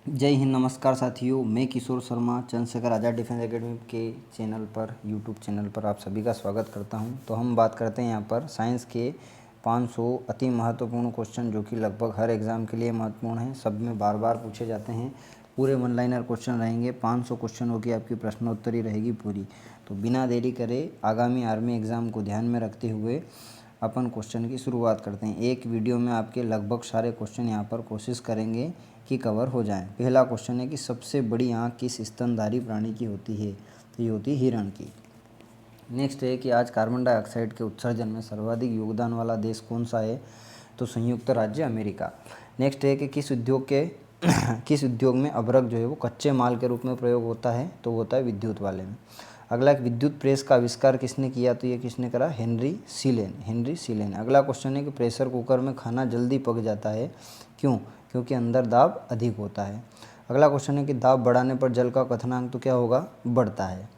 जय हिंद, नमस्कार साथियों। मैं किशोर शर्मा चंद्रशेखर आज़ाद डिफेंस एकेडमी के चैनल पर, यूट्यूब चैनल पर आप सभी का स्वागत करता हूं। तो हम बात करते हैं यहाँ पर साइंस के 500 अति महत्वपूर्ण क्वेश्चन जो कि लगभग हर एग्ज़ाम के लिए महत्वपूर्ण हैं। सब में बार बार पूछे जाते हैं। पूरे वन लाइनर क्वेश्चन रहेंगे। 500 क्वेश्चनों की आपकी प्रश्नोत्तरी रहेगी पूरी। तो बिना देरी करे आगामी आर्मी एग्ज़ाम को ध्यान में रखते हुए अपन क्वेश्चन की शुरुआत करते हैं। एक वीडियो में आपके लगभग सारे क्वेश्चन यहाँ पर कोशिश करेंगे कि कवर हो जाएं। पहला क्वेश्चन है कि सबसे बड़ी आँख किस स्तनधारी प्राणी की होती है? तो ये होती है हिरण की। नेक्स्ट है कि आज कार्बन डाइऑक्साइड के उत्सर्जन में सर्वाधिक योगदान वाला देश कौन सा है? तो संयुक्त राज्य अमेरिका। नेक्स्ट है कि किस उद्योग में अभ्रक जो है वो कच्चे माल के रूप में प्रयोग होता है? तो वो होता है विद्युत वाले में। अगला एक विद्युत प्रेस का आविष्कार किसने किया? तो ये किसने करा? हेनरी सीलेन। अगला क्वेश्चन है कि प्रेशर कुकर में खाना जल्दी पक जाता है, क्यों? क्योंकि अंदर दाब अधिक होता है। अगला क्वेश्चन है कि दाब बढ़ाने पर जल का क्वथनांक तो क्या होगा? बढ़ता है।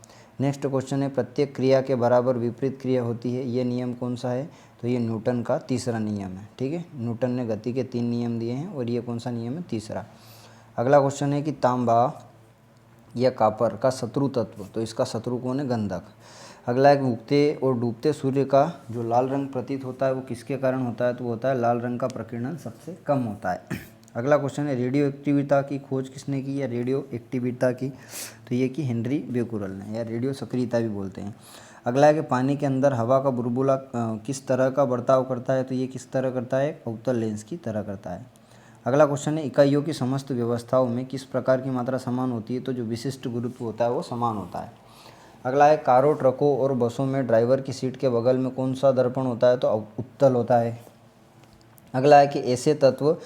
नेक्स्ट क्वेश्चन है प्रत्येक क्रिया के बराबर विपरीत क्रिया होती है, ये नियम कौन सा है? तो ये न्यूटन का तीसरा नियम है। ठीक है, न्यूटन ने गति के 3 नियम दिए हैं और ये कौन सा नियम है? तीसरा। अगला क्वेश्चन है कि तांबा या कॉपर का शत्रु तत्व, तो इसका शत्रु कौन है? गंधक। अगला एक उगते और डूबते सूर्य का जो लाल रंग प्रतीत होता है वो किसके कारण होता है? तो वो होता है लाल रंग का प्रकीर्णन सबसे कम होता है। अगला क्वेश्चन है रेडियो एक्टिविता की खोज किसने की? या रेडियो एक्टिविता की, तो ये की हेनरी बेकुरल ने, या रेडियो सक्रियता भी बोलते हैं। अगला है कि पानी के अंदर हवा का बुलबुला किस तरह का बर्ताव करता है? तो ये किस तरह करता है? अवतल लेंस की तरह करता है। अगला क्वेश्चन है इकाइयों की समस्त व्यवस्थाओं में किस प्रकार की मात्रा समान होती है? तो जो विशिष्ट गुरुत्व होता है वो समान होता है। अगला है कारों, ट्रकों और बसों में ड्राइवर की सीट के बगल में कौन सा दर्पण होता है? तो उत्तल होता है। अगला है कि ऐसे तत्व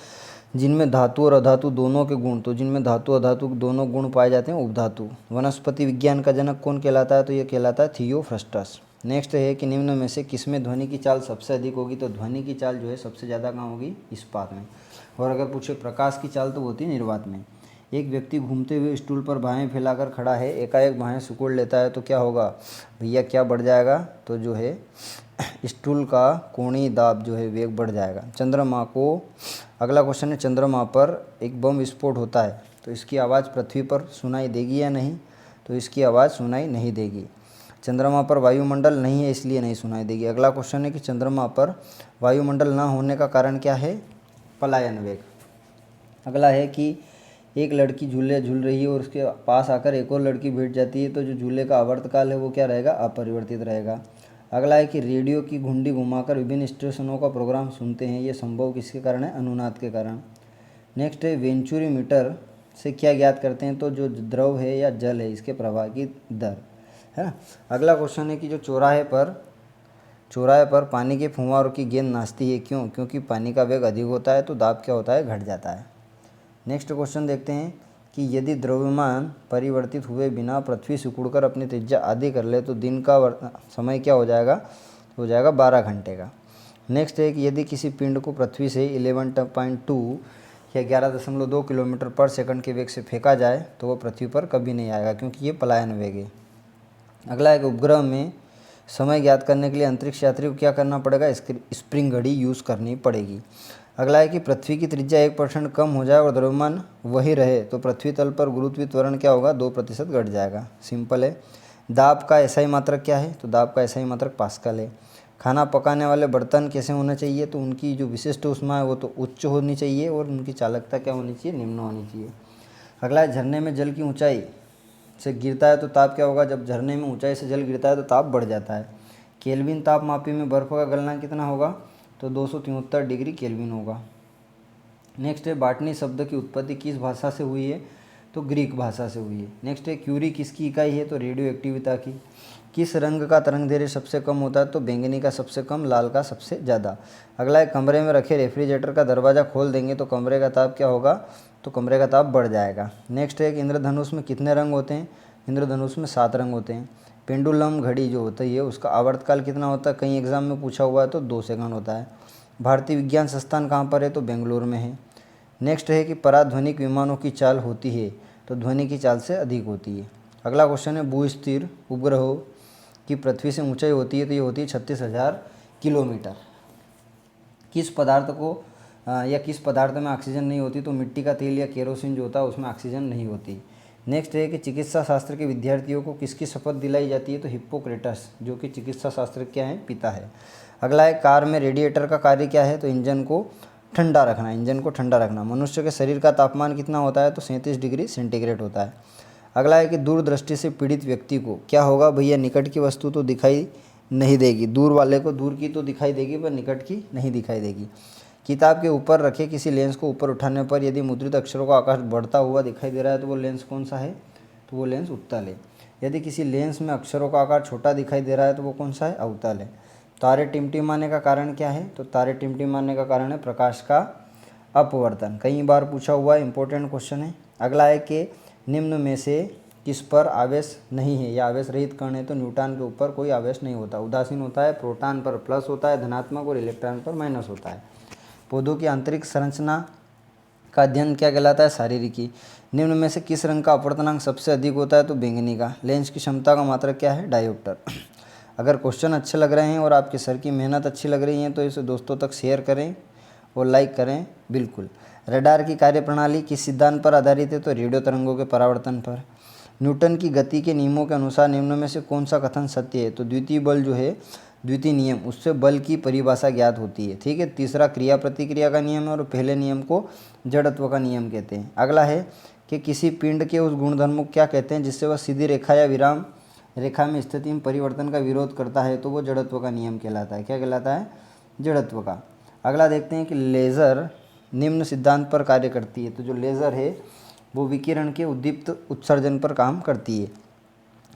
जिनमें धातु और अधातु दोनों के गुण, तो जिनमें धातु अधातु दोनों गुण पाए जाते हैं उपधातु। वनस्पति विज्ञान का जनक कौन कहलाता है? तो ये कहलाता है थियोफ्रस्टस। नेक्स्ट है कि निम्न में से किसमें ध्वनि की चाल सबसे अधिक होगी? तो ध्वनि की चाल जो है सबसे ज़्यादा कहाँ होगी? इस्पात में। और अगर पूछे प्रकाश की चाल तो होती है निर्वात में। एक व्यक्ति घूमते हुए स्टूल पर बाहें फैलाकर खड़ा है, एकाएक बाहें सिकुड़ लेता है तो क्या होगा भैया? क्या बढ़ जाएगा? तो जो है स्टूल का कोणीय दाब जो है वेग बढ़ जाएगा। चंद्रमा को, अगला क्वेश्चन है चंद्रमा पर एक बम विस्फोट होता है तो इसकी आवाज़ पृथ्वी पर सुनाई देगी या नहीं? तो इसकी आवाज़ सुनाई नहीं देगी। चंद्रमा पर वायुमंडल नहीं है इसलिए नहीं सुनाई देगी। अगला क्वेश्चन है कि चंद्रमा पर वायुमंडल ना होने का कारण क्या है? पलायन वेग। अगला है कि एक लड़की झूले झूल रही है और उसके पास आकर एक और लड़की बैठ जाती है तो जो झूले का आवर्तकाल है वो क्या रहेगा? अपरिवर्तित रहेगा। अगला है कि रेडियो की घुंडी घुमाकर विभिन्न स्टेशनों का प्रोग्राम सुनते हैं, ये संभव किसके कारण है? अनुनाद के कारण। नेक्स्ट है वेंचुरी मीटर से क्या ज्ञात करते हैं? तो जो द्रव है या जल है इसके प्रवाह की दर है ना। अगला क्वेश्चन है कि जो चौराहे पर पानी के फुहारों की गेंद नाचती है, क्यों? क्योंकि पानी का वेग अधिक होता है तो दाब क्या होता है? घट जाता है। नेक्स्ट क्वेश्चन देखते हैं कि यदि द्रव्यमान परिवर्तित हुए बिना पृथ्वी सिकुड़कर अपनी त्रिज्या आधी कर ले तो दिन का समय क्या हो जाएगा? हो जाएगा 12 घंटे का। नेक्स्ट है कि यदि किसी पिंड को पृथ्वी से 11.2 या 11.2 किलोमीटर पर सेकंड के वेग से फेंका जाए तो वो पृथ्वी पर कभी नहीं आएगा, क्योंकि ये पलायन वेग है। अगला एक उपग्रह में समय ज्ञात करने के लिए अंतरिक्ष यात्री को क्या करना पड़ेगा? स्प्रिंग घड़ी यूज़ करनी पड़ेगी। अगला है कि पृथ्वी की त्रिज्या 1% कम हो जाए और द्रव्यमान वही रहे तो पृथ्वी तल पर गुरुत्वीय त्वरण क्या होगा? 2% घट जाएगा। सिंपल है। दाब का एसआई मात्रक क्या है? तो दाब का एसआई मात्रक पास्कल है। खाना पकाने वाले बर्तन कैसे होने चाहिए? तो उनकी जो विशिष्ट ऊष्मा है वो तो उच्च होनी चाहिए और उनकी चालकता क्या होनी चाहिए? निम्न होनी चाहिए। अगला है झरने में जल की ऊंचाई से गिरता है तो ताप क्या होगा? जब झरने में ऊंचाई से जल गिरता है तो ताप बढ़ जाता है। केल्विन ताप मापी में बर्फ़ का गलनांक कितना होगा? तो 273 डिग्री केल्विन होगा। नेक्स्ट है बॉटनी शब्द की उत्पत्ति किस भाषा से हुई है? तो ग्रीक भाषा से हुई है। नेक्स्ट है क्यूरी किसकी इकाई है? तो रेडियो एक्टिविता की। किस रंग का तरंगदैर्घ्य सबसे कम होता है? तो बैंगनी का सबसे कम, लाल का सबसे ज़्यादा। अगला है कमरे में रखे रेफ्रिजरेटर का दरवाज़ा खोल देंगे तो कमरे का ताप क्या होगा? तो कमरे का ताप बढ़ जाएगा। नेक्स्ट है कि इंद्रधनुष में कितने रंग होते हैं? इंद्रधनुष में 7 रंग होते हैं। पेंडुलम घड़ी जो होती है उसका आवर्तकाल कितना होता है? कई एग्जाम में पूछा हुआ है तो 2 सेकंड होता है। भारतीय विज्ञान संस्थान कहाँ पर है? तो बेंगलोर में है। नेक्स्ट है कि पराध्वनिक विमानों की चाल होती है तो ध्वनि की चाल से अधिक होती है। अगला क्वेश्चन है भूस्थिर उपग्रहों की पृथ्वी से ऊंचाई होती है तो ये होती है 36,000 किलोमीटर। किस पदार्थ को या किस पदार्थ में ऑक्सीजन नहीं होती, तो मिट्टी का तेल या केरोसिन जो होता है उसमें ऑक्सीजन नहीं होती। नेक्स्ट है कि चिकित्सा शास्त्र के विद्यार्थियों को किसकी शपथ दिलाई जाती है, तो हिप्पोक्रेटस जो कि चिकित्सा शास्त्र क्या है, पिता है। अगला है कार में रेडिएटर का कार्य क्या है, तो इंजन को ठंडा रखना। मनुष्य के शरीर का तापमान कितना होता है, तो 37 डिग्री सेंटीग्रेड होता है। अगला है कि दूरदृष्टि से पीड़ित व्यक्ति को क्या होगा, भैया निकट की वस्तु तो दिखाई नहीं देगी, दूर वाले को दूर की तो दिखाई देगी पर निकट की नहीं दिखाई देगी। किताब के ऊपर रखे किसी लेंस को ऊपर उठाने पर यदि मुद्रित अक्षरों का आकार बढ़ता हुआ दिखाई दे रहा है तो वो लेंस कौन सा है, तो वो लेंस उत्तल है। यदि किसी लेंस में अक्षरों का आकार छोटा दिखाई दे रहा है तो वो कौन सा है, अवतल है। तारे टिमटिमाने का कारण क्या है, तो तारे टिमटिमाने का कारण है प्रकाश का अपवर्तन। कई बार पूछा हुआ इंपॉर्टेंट क्वेश्चन है। अगला है कि निम्न में से किस पर आवेश नहीं है या आवेश रहित कण है, तो न्यूट्रॉन के ऊपर कोई आवेश नहीं होता, उदासीन होता है। प्रोटॉन पर प्लस होता है धनात्मक और इलेक्ट्रॉन पर माइनस होता है। पौधों की आंतरिक संरचना का अध्ययन क्या कहलाता है, शारीरिकी। निम्न में से किस रंग का अपवर्तनांक सबसे अधिक होता है, तो बैंगनी का। लेंस की क्षमता का मात्रक क्या है, डायोप्टर। अगर क्वेश्चन अच्छे लग रहे हैं और आपके सर की मेहनत अच्छी लग रही है तो इसे दोस्तों तक शेयर करें और लाइक करें बिल्कुल। रडार की कार्यप्रणाली किस सिद्धांत पर आधारित है, तो रेडियो तरंगों के परावर्तन पर। न्यूटन की गति के नियमों के अनुसार निम्न में से कौन सा कथन सत्य है, तो द्वितीय बल जो है, द्वितीय नियम, उससे बल की परिभाषा ज्ञात होती है, ठीक है। तीसरा क्रिया प्रतिक्रिया का नियम है और पहले नियम को जड़त्व का नियम कहते हैं। अगला है कि किसी पिंड के उस गुणधर्म को क्या कहते हैं जिससे वह सीधी रेखा या विराम रेखा में स्थिति में परिवर्तन का विरोध करता है, तो वो जड़त्व का नियम कहलाता है। क्या कहलाता है, जड़त्व का। अगला देखते हैं कि लेज़र निम्न सिद्धांत पर कार्य करती है, तो जो लेज़र है वो विकिरण के उद्दीप्त उत्सर्जन पर काम करती है।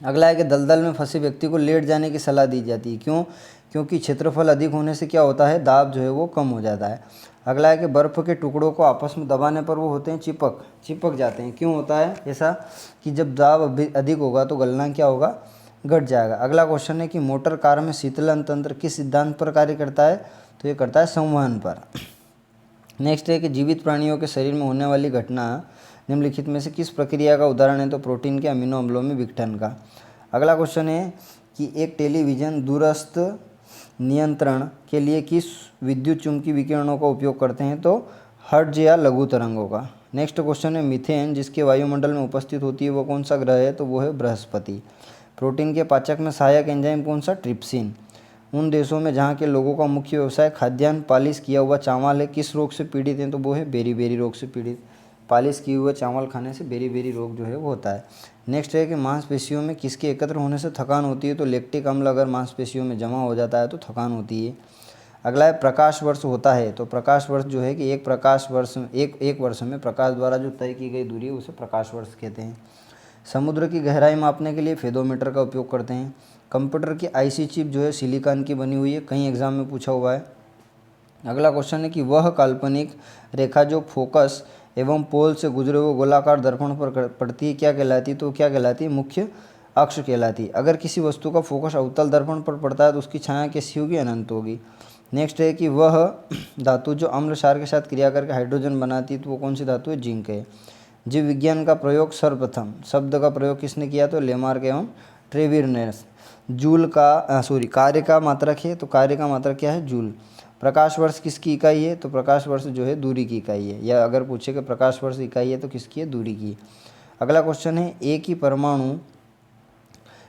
अगला है कि दलदल में फंसे व्यक्ति को लेट जाने की सलाह दी जाती है, क्यों, क्योंकि क्षेत्रफल अधिक होने से क्या होता है, दाब जो है वो कम हो जाता है। अगला है कि बर्फ़ के टुकड़ों को आपस में दबाने पर वो होते हैं चिपक जाते हैं, क्यों होता है ऐसा, कि जब दाब अधिक होगा तो गलना क्या होगा, घट जाएगा। अगला क्वेश्चन है कि मोटर कार में शीतलन तंत्र किस सिद्धांत पर कार्य करता है, तो ये करता है संवहन पर। नेक्स्ट है कि जीवित प्राणियों के शरीर में होने वाली घटना निम्नलिखित में से किस प्रक्रिया का उदाहरण है, तो प्रोटीन के अमीनो अम्लों में विघटन का। अगला क्वेश्चन है कि एक टेलीविज़न दूरस्थ नियंत्रण के लिए किस विद्युत चुम्बकीय विकिरणों का उपयोग करते हैं, तो हर्ट्ज या लघु तरंगों का। नेक्स्ट क्वेश्चन है मीथेन जिसके वायुमंडल में उपस्थित होती है वो कौन सा ग्रह है, तो वो है बृहस्पति। प्रोटीन के पाचक में सहायक एंजाइम कौन सा, ट्रिप्सिन। उन देशों में जहाँ के लोगों का मुख्य व्यवसाय खाद्यान्न पालिश किया हुआ चावल है किस रोग से पीड़ित हैं, तो वो है बेरी रोग से पीड़ित। पालिश किए हुए चावल खाने से बेरी रोग जो है वो होता है। नेक्स्ट है कि मांसपेशियों में किसके एकत्र होने से थकान होती है, तो लैक्टिक अम्ल अगर मांसपेशियों में जमा हो जाता है तो थकान होती है। अगला है प्रकाश वर्ष होता है, तो प्रकाश वर्ष जो है कि एक प्रकाश वर्ष एक वर्ष में प्रकाश द्वारा जो तय की गई दूरी है उसे प्रकाश वर्ष कहते हैं। समुद्र की गहराई मापने के लिए फेदोमीटर का उपयोग करते हैं। कंप्यूटर की आईसी चिप जो है सिलिकॉन की बनी हुई है, कई एग्जाम में पूछा हुआ है। अगला क्वेश्चन है कि वह काल्पनिक रेखा जो फोकस एवं पोल से गुजरे हुए गोलाकार दर्पण पर पड़ती है क्या कहलाती है, तो क्या कहलाती है, मुख्य अक्ष कहलाती है। अगर किसी वस्तु का फोकस अवतल दर्पण पर पड़ता है तो उसकी छाया कैसी होगी, अनंत होगी। नेक्स्ट है कि वह धातु जो अम्ल क्षार के साथ क्रिया करके हाइड्रोजन बनाती है तो वो कौन सी धातु है, जिंक है। जीव विज्ञान का प्रयोग सर्वप्रथम शब्द का प्रयोग किसने किया, तो लेमार्क एवं ट्रेविरनेस। जूल का कार्य का मात्रक है, तो कार्य का मात्रक क्या है, जूल। प्रकाश वर्ष किसकी इकाई है, तो प्रकाश वर्ष जो है दूरी की इकाई है, या अगर पूछे कि प्रकाश वर्ष इकाई है तो किसकी है, दूरी की। अगला क्वेश्चन है एक ही परमाणु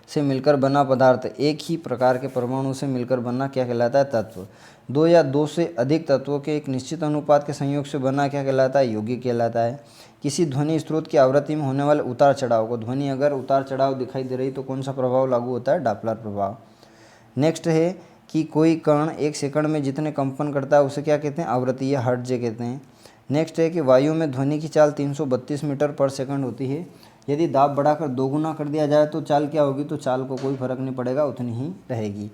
से मिलकर बना पदार्थ, एक ही प्रकार के परमाणु से मिलकर बनना क्या कहलाता है, तत्व। दो या दो से अधिक तत्वों के एक निश्चित अनुपात के संयोग से बना क्या कहलाता है, यौगिक कहलाता है। किसी ध्वनि स्रोत की आवृत्ति में होने वाले उतार चढ़ाव को, ध्वनि अगर उतार चढ़ाव दिखाई दे रही तो कौन सा प्रभाव लागू होता है, डॉपलर प्रभाव। नेक्स्ट है कि कोई कण एक सेकंड में जितने कंपन करता है उसे क्या कहते हैं, आवृत्ति या हर्ट्ज कहते हैं। नेक्स्ट है कि वायु में ध्वनि की चाल 332 मीटर पर सेकंड होती है। यदि दाब बढ़ाकर दोगुना कर दिया जाए तो चाल क्या होगी, तो चाल को कोई फर्क नहीं पड़ेगा, उतनी ही रहेगी।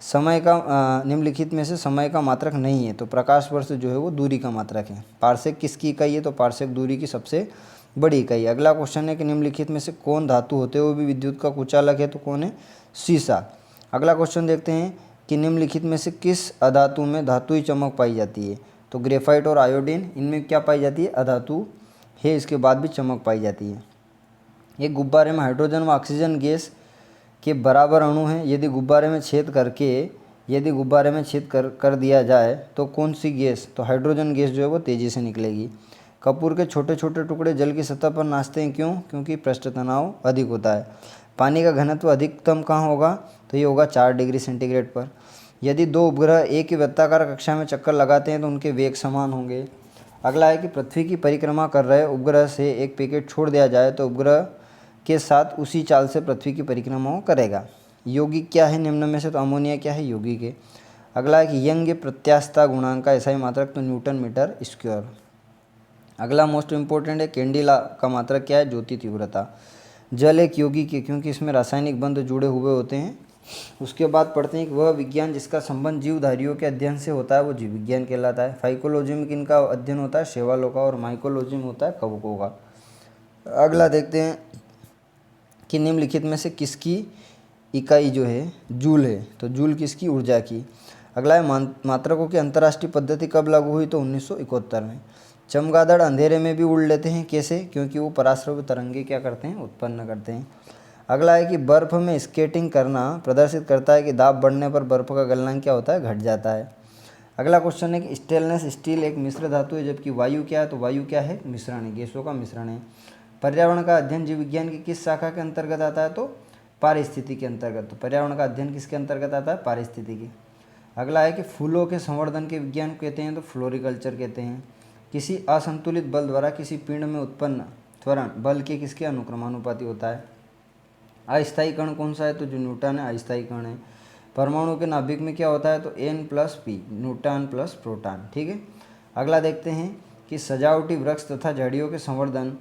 समय का निम्नलिखित में से समय का मात्रक नहीं है, तो प्रकाश वर्ष जो है वो दूरी का मात्रक है। पारसेक किसकी इकाई है, तो पारसेक दूरी की सबसे बड़ी इकाई। अगला क्वेश्चन है कि निम्नलिखित में से कौन धातु होते हुए भी विद्युत का कुचालक है, तो कौन है, सीसा। अगला क्वेश्चन देखते हैं कि निम्नलिखित में से किस अधातु में धातुई चमक पाई जाती है, तो ग्रेफाइट और आयोडीन, इनमें क्या पाई जाती है, अधातु है, इसके बाद भी चमक पाई जाती है। एक गुब्बारे में हाइड्रोजन व ऑक्सीजन गैस के बराबर अणु हैं। यदि गुब्बारे में छेद करके यदि गुब्बारे में छेद कर दिया जाए तो कौन सी गैस, तो हाइड्रोजन गैस जो है वो तेज़ी से निकलेगी। कपूर के छोटे छोटे टुकड़े जल की सतह पर नाचते हैं, क्यों? क्योंकि पृष्ठ तनाव अधिक होता है। पानी का घनत्व अधिकतम कहाँ होगा, तो ये होगा 4 डिग्री सेंटीग्रेड पर। यदि दो उपग्रह एक ही वृत्ताकार कक्षा में चक्कर लगाते हैं तो उनके वेग समान होंगे। अगला है कि पृथ्वी की परिक्रमा कर रहे उपग्रह से एक पैकेट छोड़ दिया जाए तो उपग्रह के साथ उसी चाल से पृथ्वी की परिक्रमा करेगा। यौगिक क्या है निम्न में से, तो अमोनिया क्या है, यौगिक है। अगला है कि यंग प्रत्यास्थता गुणांक का एसआई मात्रक, तो न्यूटन मीटर स्क्वायर। अगला मोस्ट इंपॉर्टेंट है, कैंडिला का मात्रक क्या है, ज्योति तीव्रता। जल एक यौगिक है क्योंकि इसमें रासायनिक बंध जुड़े हुए होते हैं। उसके बाद पढ़ते हैं कि वह विज्ञान जिसका संबंध जीवधारियों के अध्ययन से होता है वो जीव विज्ञान कहलाता है। फाइकोलॉजी में किनका अध्ययन होता है, शैवालों का, और माइकोलॉजी में होता है कवकों का। अगला देखते हैं कि निम्नलिखित में से किसकी इकाई जो है जूल है, तो जूल किसकी, ऊर्जा की। अगला है मात्रकों की अंतर्राष्ट्रीय पद्धति कब लागू हुई, तो 1971 में। चमगादड़ अंधेरे में भी उड़ लेते हैं, कैसे, क्योंकि वो पराश्रव्य तरंगे क्या करते हैं, उत्पन्न करते हैं। अगला है कि बर्फ़ में स्केटिंग करना प्रदर्शित करता है कि दाब बढ़ने पर बर्फ़ का गलनांक क्या होता है, घट जाता है। अगला क्वेश्चन है कि स्टेनलेस स्टील एक मिश्र धातु है जबकि वायु क्या है, तो वायु क्या है, मिश्रण है, गैसों का मिश्रण है। पर्यावरण का अध्ययन जीव विज्ञान की किस शाखा के अंतर्गत आता है, तो पारिस्थितिकी के अंतर्गत। तो पर्यावरण का अध्ययन किसके अंतर्गत आता है, पारिस्थितिकी। अगला है कि फूलों के संवर्धन के विज्ञान को कहते हैं, तो फ्लोरिकल्चर कहते हैं। किसी असंतुलित बल द्वारा किसी पिंड में उत्पन्न त्वरण बल के किसके अनुक्रमानुपाती होता है। अस्थायी कण कौन सा है, तो जो न्यूटन है अस्थायी कण है। परमाणु के नाभिक में क्या होता है, तो N+P, न्यूट्रॉन प्लस प्रोटॉन, ठीक है। अगला देखते हैं कि सजावटी वृक्ष तथा झाड़ियों के संवर्धन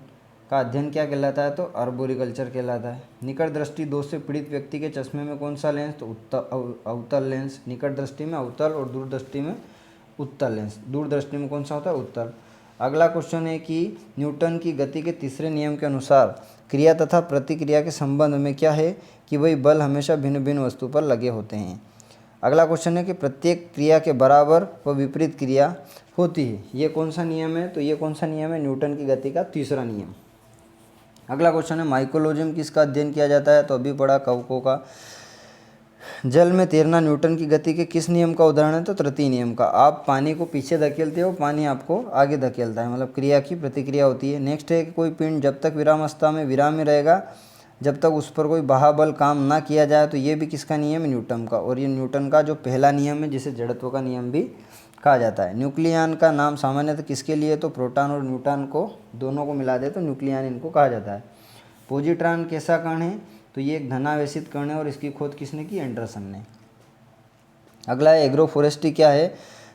का अध्ययन क्या कहलाता है, तो आर्बोरिकल्चर कहलाता है। निकट दृष्टि दोष से पीड़ित व्यक्ति के चश्मे में कौन सा लेंस, तो अवतल लेंस। निकट दृष्टि में अवतल और दूरदृष्टि में उत्तल लेंस। दूरदृष्टि में कौन सा होता है, उत्तल। अगला क्वेश्चन है कि न्यूटन की गति के तीसरे नियम के अनुसार क्रिया तथा प्रतिक्रिया के संबंध में क्या है कि वही बल हमेशा भिन्न भिन्न वस्तु पर लगे होते हैं। अगला क्वेश्चन है कि प्रत्येक क्रिया के बराबर व विपरीत क्रिया होती है, ये कौन सा नियम है, तो ये कौन सा नियम है, न्यूटन की गति का तीसरा नियम। अगला क्वेश्चन है माइकोलॉजी में किसका अध्ययन किया जाता है, तो अभी पढ़ा कवकों का। जल में तैरना न्यूटन की गति के किस नियम का उदाहरण है, तो तृतीय नियम का। आप पानी को पीछे धकेलते हो, पानी आपको आगे धकेलता है, मतलब क्रिया की प्रतिक्रिया होती है। नेक्स्ट है कि कोई पिंड जब तक विरामावस्था में विराम में रहेगा जब तक उस पर कोई बाह्य काम ना किया जाए, तो ये भी किसका नियम है, न्यूटन का। और ये न्यूटन का जो पहला नियम है जिसे जड़त्व का नियम भी कहा जाता है। न्यूक्लियन का नाम सामान्यतः किसके लिए, तो प्रोटॉन और न्यूट्रॉन को दोनों को मिला दे तो न्यूक्लियन इनको कहा जाता है। पॉजिट्रॉन कैसा कण है, तो ये एक धनावेशित कण है और इसकी खोज किसने की, एंडरसन ने। अगला है एग्रोफोरेस्ट्री क्या है,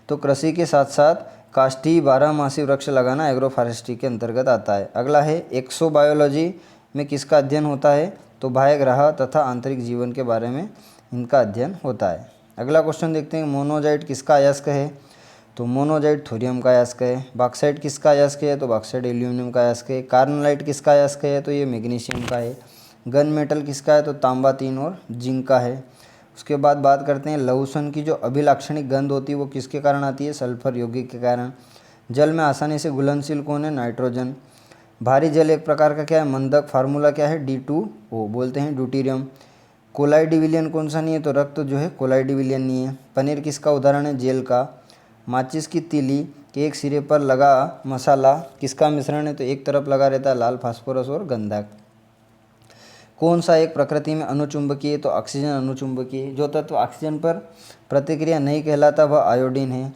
तो कृषि के साथ साथ काष्ठीय 12 मासी वृक्ष लगाना एग्रोफोरेस्ट्री के अंतर्गत आता है। अगला है एक्सोबायोलॉजी में किसका अध्ययन होता है, तो बाह्य ग्रह तथा आंतरिक जीवन के बारे में इनका अध्ययन होता है। अगला क्वेश्चन देखते हैं मोनोजाइट किसका अयस्क है, तो मोनोजाइट थोरियम का अयस्क है। बॉक्साइट किसका अयस्क है, तो बॉक्साइट एल्यूमिनियम का अयस्क है। कार्नोलाइट किसका अयस्क है, तो ये मैग्नीशियम का है। गन मेटल किसका है, तो तांबा 3 और जिंक का है। उसके बाद बात करते हैं लहूसन की जो अभिलाक्षणिक गंध होती है वो किसके कारण आती है, सल्फर यौगिक के कारण। जल में आसानी से घुलनशील कौन है, नाइट्रोजन। भारी जल एक प्रकार का क्या है, मंदक। फार्मूला क्या है, D2O, बोलते हैं ड्यूटीरियम। कोलाइडी विलियन कौन सा नहीं है, तो रक्त जो है कोलाइडी विलियन नहीं है। पनीर किसका उदाहरण है, जेल का। माचिस की तीली के एक सिरे पर लगा मसाला किसका मिश्रण है, तो एक तरफ लगा रहता है लाल फास्फोरस और गंधक। कौन सा एक प्रकृति में अनुचुंबकीय, तो ऑक्सीजन अनुचुंबकीय। जो तत्व ऑक्सीजन पर प्रतिक्रिया नहीं कहलाता वह आयोडीन है।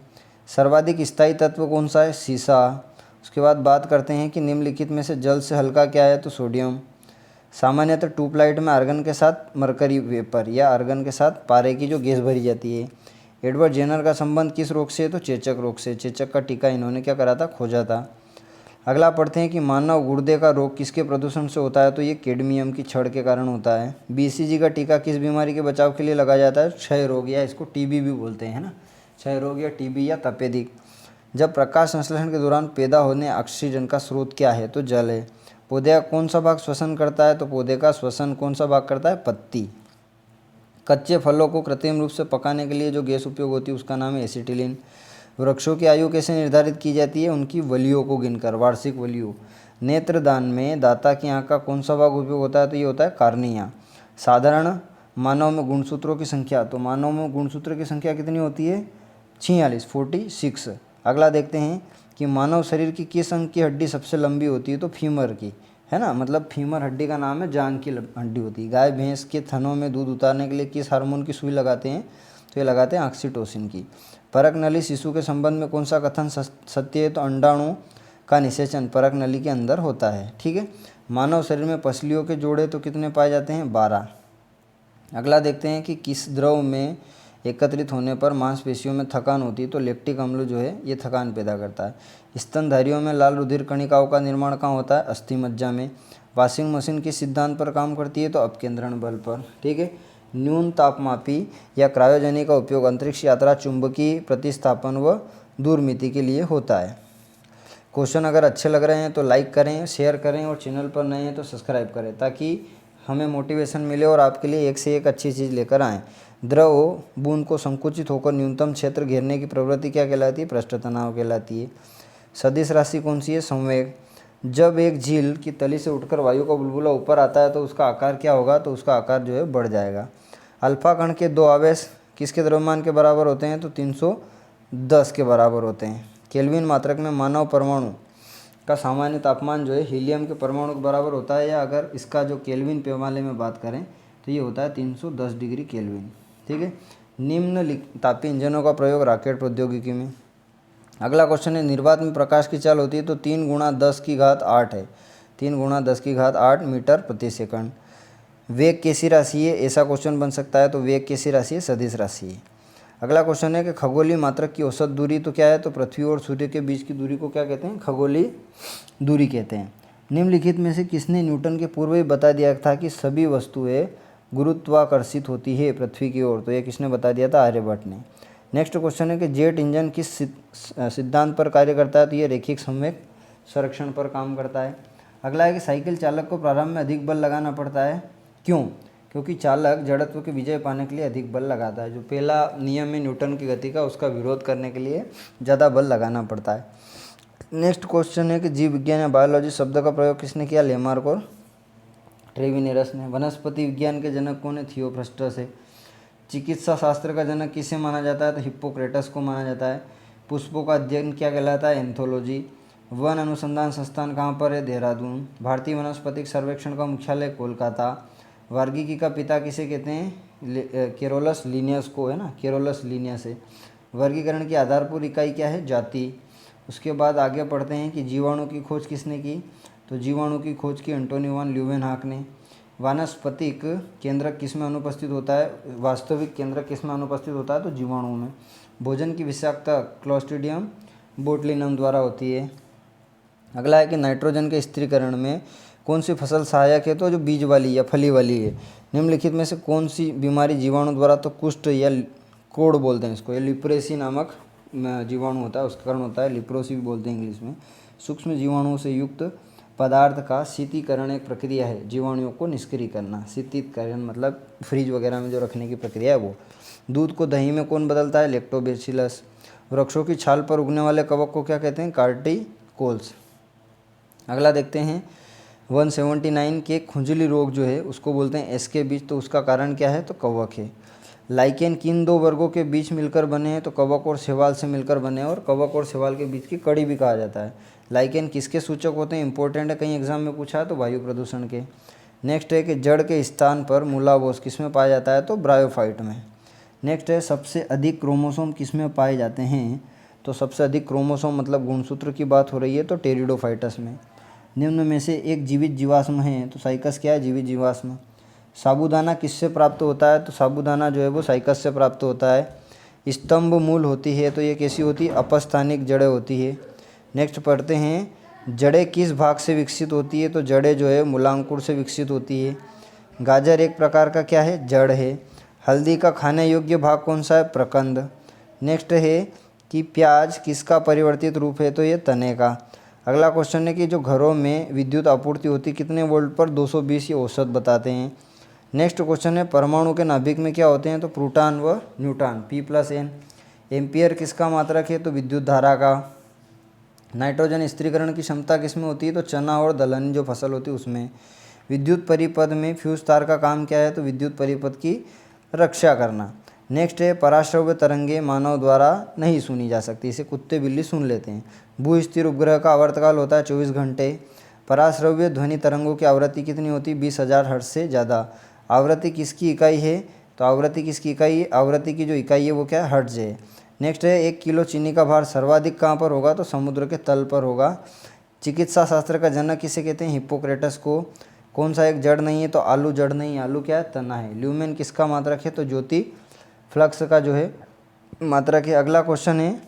सर्वाधिक स्थायी तत्व कौन सा है, सीसा। उसके बाद बात करते हैं कि निम्नलिखित में से जल से हल्का क्या है, तो सोडियम। सामान्यतः ट्यूबलाइट में आर्गन के साथ मरकरी वेपर या आर्गन के साथ पारे की जो गैस भरी जाती है। एडवर्ड जेनर का संबंध किस रोग से है, तो चेचक रोग से। चेचक का टीका इन्होंने क्या करा था, खोजा था। अगला पढ़ते हैं कि मानव गुर्दे का रोग किसके प्रदूषण से होता है, तो ये कैडमियम की छड़ के कारण होता है। BCG का टीका किस बीमारी के बचाव के लिए लगाया जाता है, क्षय रोग या इसको TB भी बोलते हैं, है ना, क्षय रोग या TB या तपेदिक। जब प्रकाश संश्लेषण के दौरान पैदा होने ऑक्सीजन का स्रोत क्या है, तो जल है। पौधे का कौन सा भाग श्वसन करता है, तो पौधे का श्वसन कौन सा भाग करता है, पत्ती। कच्चे फलों को कृत्रिम रूप से पकाने के लिए जो गैस उपयोग होती है उसका नाम है एसिटिलीन। वृक्षों की आयु कैसे निर्धारित की जाती है, उनकी वलियों को गिनकर, वार्षिक वलियों। नेत्रदान में दाता की आँख का कौन सा भाग उपयोग होता है, तो ये होता है कार्निया। साधारण मानव में गुणसूत्रों की संख्या, तो मानव में गुणसूत्र की संख्या कितनी होती है? 46। अगला देखते हैं कि मानव शरीर की किस अंग की हड्डी सबसे लंबी होती है? तो फीमर की, है ना, मतलब फीमर हड्डी का नाम है, जांघ की हड्डी होती है। गाय भैंस के थनों में दूध उतारने के लिए किस हार्मोन की सुई लगाते हैं? तो ये लगाते हैं ऑक्सीटोसिन की। परक नली शिशु के संबंध में कौन सा कथन सत्य है? तो अंडाणु का निषेचन परक नली के अंदर होता है। ठीक है। मानव शरीर में पसलियों के जोड़े तो कितने पाए जाते हैं? 12। अगला देखते हैं कि किस द्रव में एकत्रित होने पर मांसपेशियों में थकान होती है? तो लैक्टिक अम्ल जो है ये थकान पैदा करता है। स्तनधारियों में लाल रुधिर कणिकाओं का निर्माण कहाँ होता है? अस्थि मज्जा में। वॉशिंग मशीन किस सिद्धांत पर काम करती है? तो अपकेंद्रण बल पर। ठीक है। न्यून तापमापी या क्रायोजेनिक का उपयोग अंतरिक्ष यात्रा, चुंबकीय प्रतिस्थापन व दूरमिति के लिए होता है। क्वेश्चन अगर अच्छे लग रहे हैं तो लाइक करें, शेयर करें और चैनल पर नए हैं तो सब्सक्राइब करें, ताकि हमें मोटिवेशन मिले और आपके लिए एक से एक अच्छी चीज़ लेकर आएँ। द्रव बूंद को संकुचित होकर न्यूनतम क्षेत्र घेरने की प्रवृत्ति क्या कहलाती है? पृष्ठ तनाव कहलाती है। सदिश राशि कौन सी है? संवेग। जब एक झील की तली से उठकर वायु का बुलबुला ऊपर आता है तो उसका आकार क्या होगा? तो उसका आकार जो है बढ़ जाएगा। अल्फा कण के 2 आवेश किसके द्रव्यमान के बराबर होते हैं? तो 310 के बराबर होते हैं। केल्विन मात्रक में मानव परमाणु का सामान्य तापमान जो है हीलियम के परमाणु के बराबर होता है, या अगर इसका जो केल्विन पैमाने में बात करें तो ये होता है 310 डिग्री केल्विन। ठीक है। निम्न तापीय इंजनों का प्रयोग रॉकेट प्रौद्योगिकी में। अगला क्वेश्चन है, निर्वात में प्रकाश की चाल होती है? तो 3 × 10⁸ है। 3 × 10⁸ मीटर प्रति सेकंड। वेग कैसी राशि है? ऐसा क्वेश्चन बन सकता है। तो वेग कैसी राशि है? सदिश राशि है। अगला क्वेश्चन है कि खगोलीय मात्रक की औसत दूरी तो क्या है? तो पृथ्वी और सूर्य के बीच की दूरी को क्या कहते हैं? खगोलीय दूरी कहते हैं। निम्नलिखित में से किसने न्यूटन के पूर्व ही बता दिया था कि सभी वस्तुएं गुरुत्वाकर्षित होती है पृथ्वी की ओर? तो ये किसने बता दिया था? आर्यभट्ट ने। नेक्स्ट क्वेश्चन है कि जेट इंजन किस सिद्धांत पर कार्य करता है? तो ये रैखिक संवेग संरक्षण पर काम करता है। अगला है कि साइकिल चालक को प्रारंभ में अधिक बल लगाना पड़ता है, क्यों? क्योंकि चालक जड़त्व की विजय पाने के लिए अधिक बल लगाता है। जो पहला नियम है न्यूटन की गति का, उसका विरोध करने के लिए ज़्यादा बल लगाना पड़ता है। नेक्स्ट क्वेश्चन है कि जीव विज्ञान या बायोलॉजी शब्द का प्रयोग किसने किया? लेमार्क और ट्रेविनेरस ने। वनस्पति विज्ञान के जनक कौन है? थियोफ्रस्टस है। चिकित्सा शास्त्र का जनक किसे माना जाता है? तो हिप्पोक्रेटस को माना जाता है। पुष्पों का अध्ययन क्या कहलाता है? एंथोलॉजी। वन अनुसंधान संस्थान कहाँ पर है? देहरादून। भारतीय वनस्पतिक सर्वेक्षण का मुख्यालय कोलकाता। वर्गीकी का पिता किसे कहते हैं? केरोलस लिनियस को, है ना, केरोलस लिनियस है। वर्गीकरण की आधारभूत इकाई क्या है? जाति। उसके बाद आगे पढ़ते हैं कि जीवाणु की खोज किसने की? तो जीवाणु की खोज की एंटोनी वान ल्यूवेनहॉक ने। वानस्पतिक केंद्रक किस में अनुपस्थित होता है? वास्तविक केंद्रक किस में अनुपस्थित होता है? तो जीवाणु में। भोजन की विषाक्तता क्लोस्ट्रीडियम बोटुलिनम द्वारा होती है। अगला है कि नाइट्रोजन के स्थिरीकरण में कौन सी फसल सहायक है? तो जो बीज वाली या फली वाली है। निम्नलिखित में से कौन सी बीमारी जीवाणु द्वारा, तो कुष्ठ या कोड़ बोलते हैं इसको, ये लिप्रेसी नामक जीवाणु होता है, उसका कारण होता है, लिप्रोसी भी बोलते हैं इंग्लिश में। सूक्ष्म जीवाणुओं से युक्त पदार्थ का शीतीकरण एक प्रक्रिया है जीवाणुओं को निष्क्रिय करना। शीतीकरण मतलब फ्रिज वगैरह में जो रखने की प्रक्रिया है वो। दूध को दही में कौन बदलता है? लैक्टोबैसिलस। वृक्षों की छाल पर उगने वाले कवक को क्या कहते हैं? कार्टिकोल्स। अगला देखते हैं 179 के खुजली रोग जो है उसको बोलते हैं एस के बीज, तो उसका कारण क्या है? तो कवक है। लाइकेन किन 2 वर्गों के बीच मिलकर बने हैं? तो कवक और शैवाल से मिलकर बने हैं, और कवक और शैवाल के बीच की कड़ी भी कहा जाता है। लाइकेन किसके सूचक होते हैं? इंपॉर्टेंट है, कहीं एग्जाम में पूछा है, तो वायु प्रदूषण के। नेक्स्ट है कि जड़ के स्थान पर मूलावोश किस में पाया जाता है? तो ब्रायोफाइट में। नेक्स्ट है सबसे अधिक क्रोमोसोम किस में पाए जाते हैं? तो सबसे अधिक क्रोमोसोम मतलब गुणसूत्र की बात हो रही है तो टेरिडोफाइटस में। निम्न में से एक जीवित जीवाश्म है, तो साइकस क्या है? जीवित जीवाश्म। साबूदाना किससे प्राप्त होता है? तो साबूदाना जो है वो साइकस से प्राप्त होता है। स्तंभ मूल होती है, तो ये कैसी होती है? अपस्थानिक जड़ें होती है। नेक्स्ट पढ़ते हैं जड़ें किस भाग से विकसित होती है? तो जड़ें जो है मूलांकुर से विकसित होती है। गाजर एक प्रकार का क्या है? जड़ है। हल्दी का खाने योग्य भाग कौन सा है? प्रकंद। नेक्स्ट है कि प्याज किसका परिवर्तित रूप है? तो ये तने का। अगला क्वेश्चन है कि जो घरों में विद्युत आपूर्ति होती है कितने वोल्ट पर? 220 ये औसत बताते हैं। नेक्स्ट क्वेश्चन है परमाणु के नाभिक में क्या होते हैं? तो प्रोटॉन व न्यूट्रॉन, P+N। एम्पियर किसका मात्रक है? तो विद्युत धारा का। नाइट्रोजन स्थिरीकरण की क्षमता किस में होती है? तो चना और दलहनी जो फसल होती है उसमें। विद्युत परिपथ में फ्यूज तार का काम क्या है, तो विद्युत परिपथ की रक्षा करना। नेक्स्ट है पराश्रव्य तरंगे मानव द्वारा नहीं सुनी जा सकती, इसे कुत्ते बिल्ली सुन लेते हैं। भू स्थिर उपग्रह का आवर्तकाल होता है 24 घंटे। पराश्रव्य ध्वनि तरंगों की आवृत्ति कितनी होती है, 20,000 हर्ट्ज से ज़्यादा। आवृत्ति किसकी इकाई है, तो आवृत्ति किसकी इकाई है, आवृत्ति की जो इकाई है वो क्या है, हर्ट्ज है। नेक्स्ट है 1 किलो चीनी का भार सर्वाधिक कहाँ पर होगा, तो समुद्र के तल पर होगा। चिकित्सा शास्त्र का जनक किसे कहते हैं, हिप्पोक्रेटस को। कौन सा एक जड़ नहीं है, तो आलू जड़ नहीं, आलू क्या है, तना है। ल्यूमेन किसका मात्रक है, तो ज्योति फ्लक्स का जो है मात्रक है। अगला क्वेश्चन है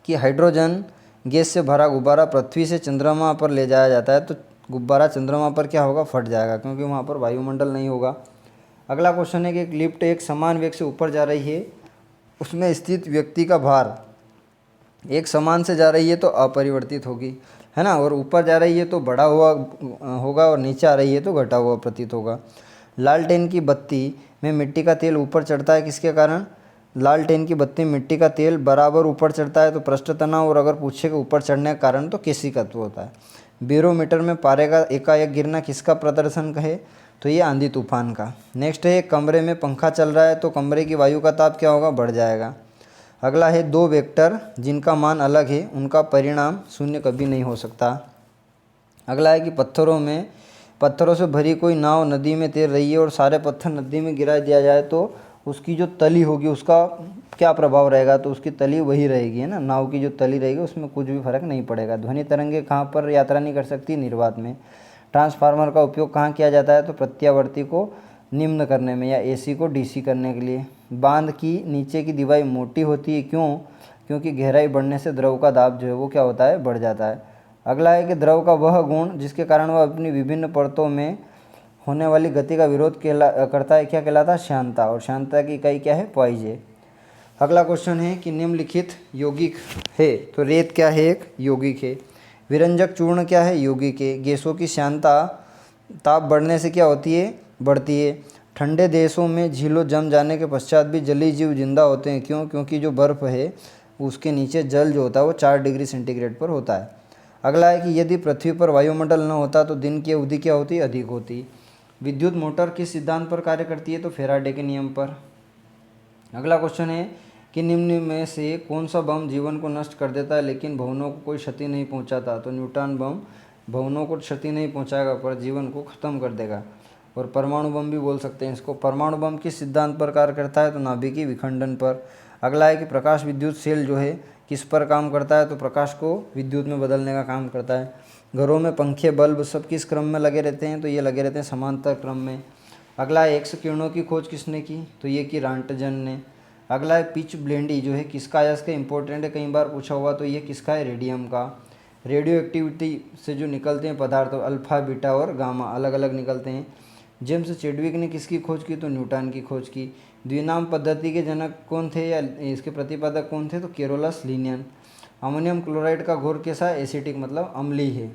कि हाइड्रोजन गैस से भरा गुब्बारा पृथ्वी से चंद्रमा पर ले जाया जाता है, तो गुब्बारा चंद्रमा पर क्या होगा, फट जाएगा, क्योंकि वहाँ पर वायुमंडल नहीं होगा। अगला क्वेश्चन है कि एक लिफ्ट एक समान वेग से ऊपर जा रही है, उसमें स्थित व्यक्ति का भार एक समान से जा रही है तो अपरिवर्तित होगी, है ना, और ऊपर जा रही है तो बढ़ा हुआ होगा, और नीचे आ रही है तो घटा हुआ प्रतीत होगा। लालटेन की बत्ती में मिट्टी का तेल ऊपर चढ़ता है किसके कारण, लालटेन की बत्ती में मिट्टी का तेल बराबर ऊपर चढ़ता है तो पृष्ठ तनाव, और अगर पूछे कि ऊपर चढ़ने का कारण तो केशिकत्व होता है। बैरोमीटर में पारे का एकाएक गिरना किसका प्रदर्शन है, तो ये आंधी तूफान का। नेक्स्ट है कमरे में पंखा चल रहा है तो कमरे की वायु का ताप क्या होगा, बढ़ जाएगा। अगला है दो वेक्टर जिनका मान अलग है उनका परिणाम शून्य कभी नहीं हो सकता। अगला है कि पत्थरों से भरी कोई नाव नदी में तैर रही है और सारे पत्थर नदी में गिरा दिया जाए तो उसकी जो तली होगी उसका क्या प्रभाव रहेगा, तो उसकी तली वही रहेगी, है ना, नाव की जो तली रहेगी उसमें कुछ भी फर्क नहीं पड़ेगा। ध्वनि तरंगे कहाँ पर यात्रा नहीं कर सकती, निर्वात में। ट्रांसफार्मर का उपयोग कहाँ किया जाता है, तो प्रत्यावर्ती को निम्न करने में या एसी को डीसी करने के लिए। बांध की नीचे की दीवार मोटी होती है, क्यों, क्योंकि गहराई बढ़ने से द्रव का दाब जो है वो क्या होता है, बढ़ जाता है। अगला है कि द्रव का वह गुण जिसके कारण वह अपनी विभिन्न परतों में होने वाली गति का विरोध करता है क्या कहलाता है, श्यानता, और श्यानता की इकाई क्या है, पॉइजे। अगला क्वेश्चन है कि निम्नलिखित यौगिक है, तो रेत क्या है, एक यौगिक है। विरंजक चूर्ण क्या है, यौगिक है। गैसों की श्यानता ताप बढ़ने से क्या होती है, बढ़ती है। ठंडे देशों में झीलों जम जाने के पश्चात भी जलीय जीव जिंदा होते हैं, क्यों, क्योंकि जो बर्फ़ है उसके नीचे जल जो होता है वो 4 डिग्री सेंटीग्रेड पर होता है। अगला है कि यदि पृथ्वी पर वायुमंडल न होता तो दिन की अवधि क्या होती, अधिक होती। विद्युत मोटर किस सिद्धांत पर कार्य करती है, तो फेराडे के नियम पर। अगला क्वेश्चन है कि निम्न में से कौन सा बम जीवन को नष्ट कर देता है लेकिन भवनों को कोई क्षति नहीं पहुंचाता, तो न्यूट्रॉन बम भवनों को क्षति नहीं पहुंचाएगा पर जीवन को ख़त्म कर देगा। और परमाणु बम भी बोल सकते हैं इसको। परमाणु बम किस सिद्धांत पर कार्य करता है, तो नाभिकीय विखंडन पर। अगला है कि प्रकाश विद्युत सेल जो है किस पर काम करता है, तो प्रकाश को विद्युत में बदलने का काम करता है। घरों में पंखे बल्ब सब किस क्रम में लगे रहते हैं, तो ये लगे रहते हैं समांतर क्रम में। अगला है एक्स किरणों की खोज किसने की, तो ये की रांटजन ने। अगला है पिच ब्लेंडी जो है किसका है, इसका इंपॉर्टेंट है, कई बार पूछा हुआ, तो ये किसका है, रेडियम का। रेडियो एक्टिविटी से जो निकलते हैं पदार्थ अल्फा बीटा और गामा अलग अलग निकलते हैं। जेम्स चेडविक ने किसकी खोज की, तो न्यूटन की खोज की। द्विनाम पद्धति के जनक कौन थे या इसके प्रतिपादक कौन थे, तो केरोलस लीनियन। अमोनियम क्लोराइड का घोर कैसा है, एसिटिक मतलब अम्लीय है।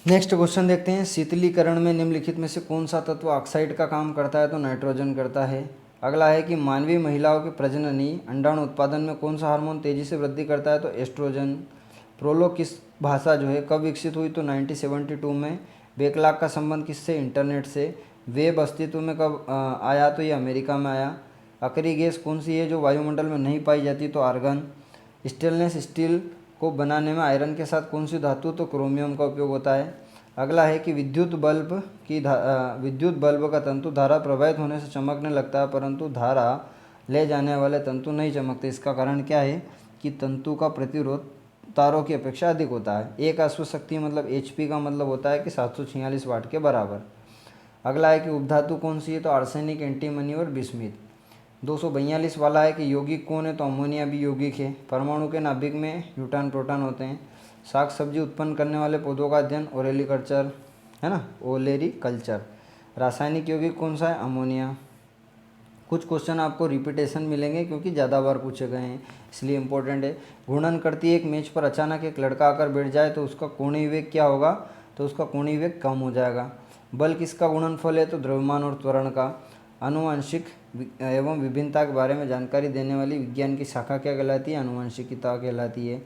नेक्स्ट क्वेश्चन देखते हैं, शीतलीकरण में निम्नलिखित में से कौन सा तत्व ऑक्साइड का काम करता है, तो नाइट्रोजन करता है। अगला है कि मानवीय महिलाओं के प्रजननी अंडाणु उत्पादन में कौन सा हार्मोन तेजी से वृद्धि करता है, तो एस्ट्रोजन। प्रोलोग किस भाषा जो है कब विकसित हुई, तो 1972 में। बैकलॉग का संबंध किससे, इंटरनेट से। वेब अस्तित्व में कब आया, तो ये अमेरिका में आया। अकरी गैस कौन सी है जो वायुमंडल में नहीं पाई जाती, तो आर्गन। स्टेनलेस स्टील को बनाने में आयरन के साथ कौन सी धातु, तो क्रोमियम का उपयोग होता है। अगला है कि विद्युत बल्ब का तंतु धारा प्रवाहित होने से चमकने लगता है परंतु धारा ले जाने वाले तंतु नहीं चमकते, इसका कारण क्या है कि तंतु का प्रतिरोध तारों की अपेक्षा अधिक होता है। एक अश्वशक्ति मतलब HP का मतलब होता है कि 746 वाट के बराबर। अगला है कि उपधातु कौन सी है, तो आर्सेनिक, एंटीमनी और बिस्मिथ। 242 वाला है कि यौगिक कौन है, तो अमोनिया भी यौगिक है। परमाणु के नाभिक में न्यूट्रॉन प्रोटॉन होते हैं। साग सब्जी उत्पन्न करने वाले पौधों का अध्ययन ओलेरीकल्चर, है ना, ओलेरीकल्चर। रासायनिक यौगिक कौन सा है, अमोनिया। कुछ क्वेश्चन आपको रिपीटेशन मिलेंगे क्योंकि ज़्यादा बार पूछे गए हैं इसलिए इम्पोर्टेंट है। घूर्णन करती एक मेज पर अचानक एक लड़का आकर बैठ जाए तो उसका कोणीय वेग क्या होगा, तो उसका कोणीय वेग कम हो जाएगा। बल किसका गुणनफल है, तो द्रव्यमान और त्वरण का। आनुवंशिक एवं विभिन्नता के बारे में जानकारी देने वाली विज्ञान की शाखा क्या कहलाती है, आनुवंशिकता कहलाती है।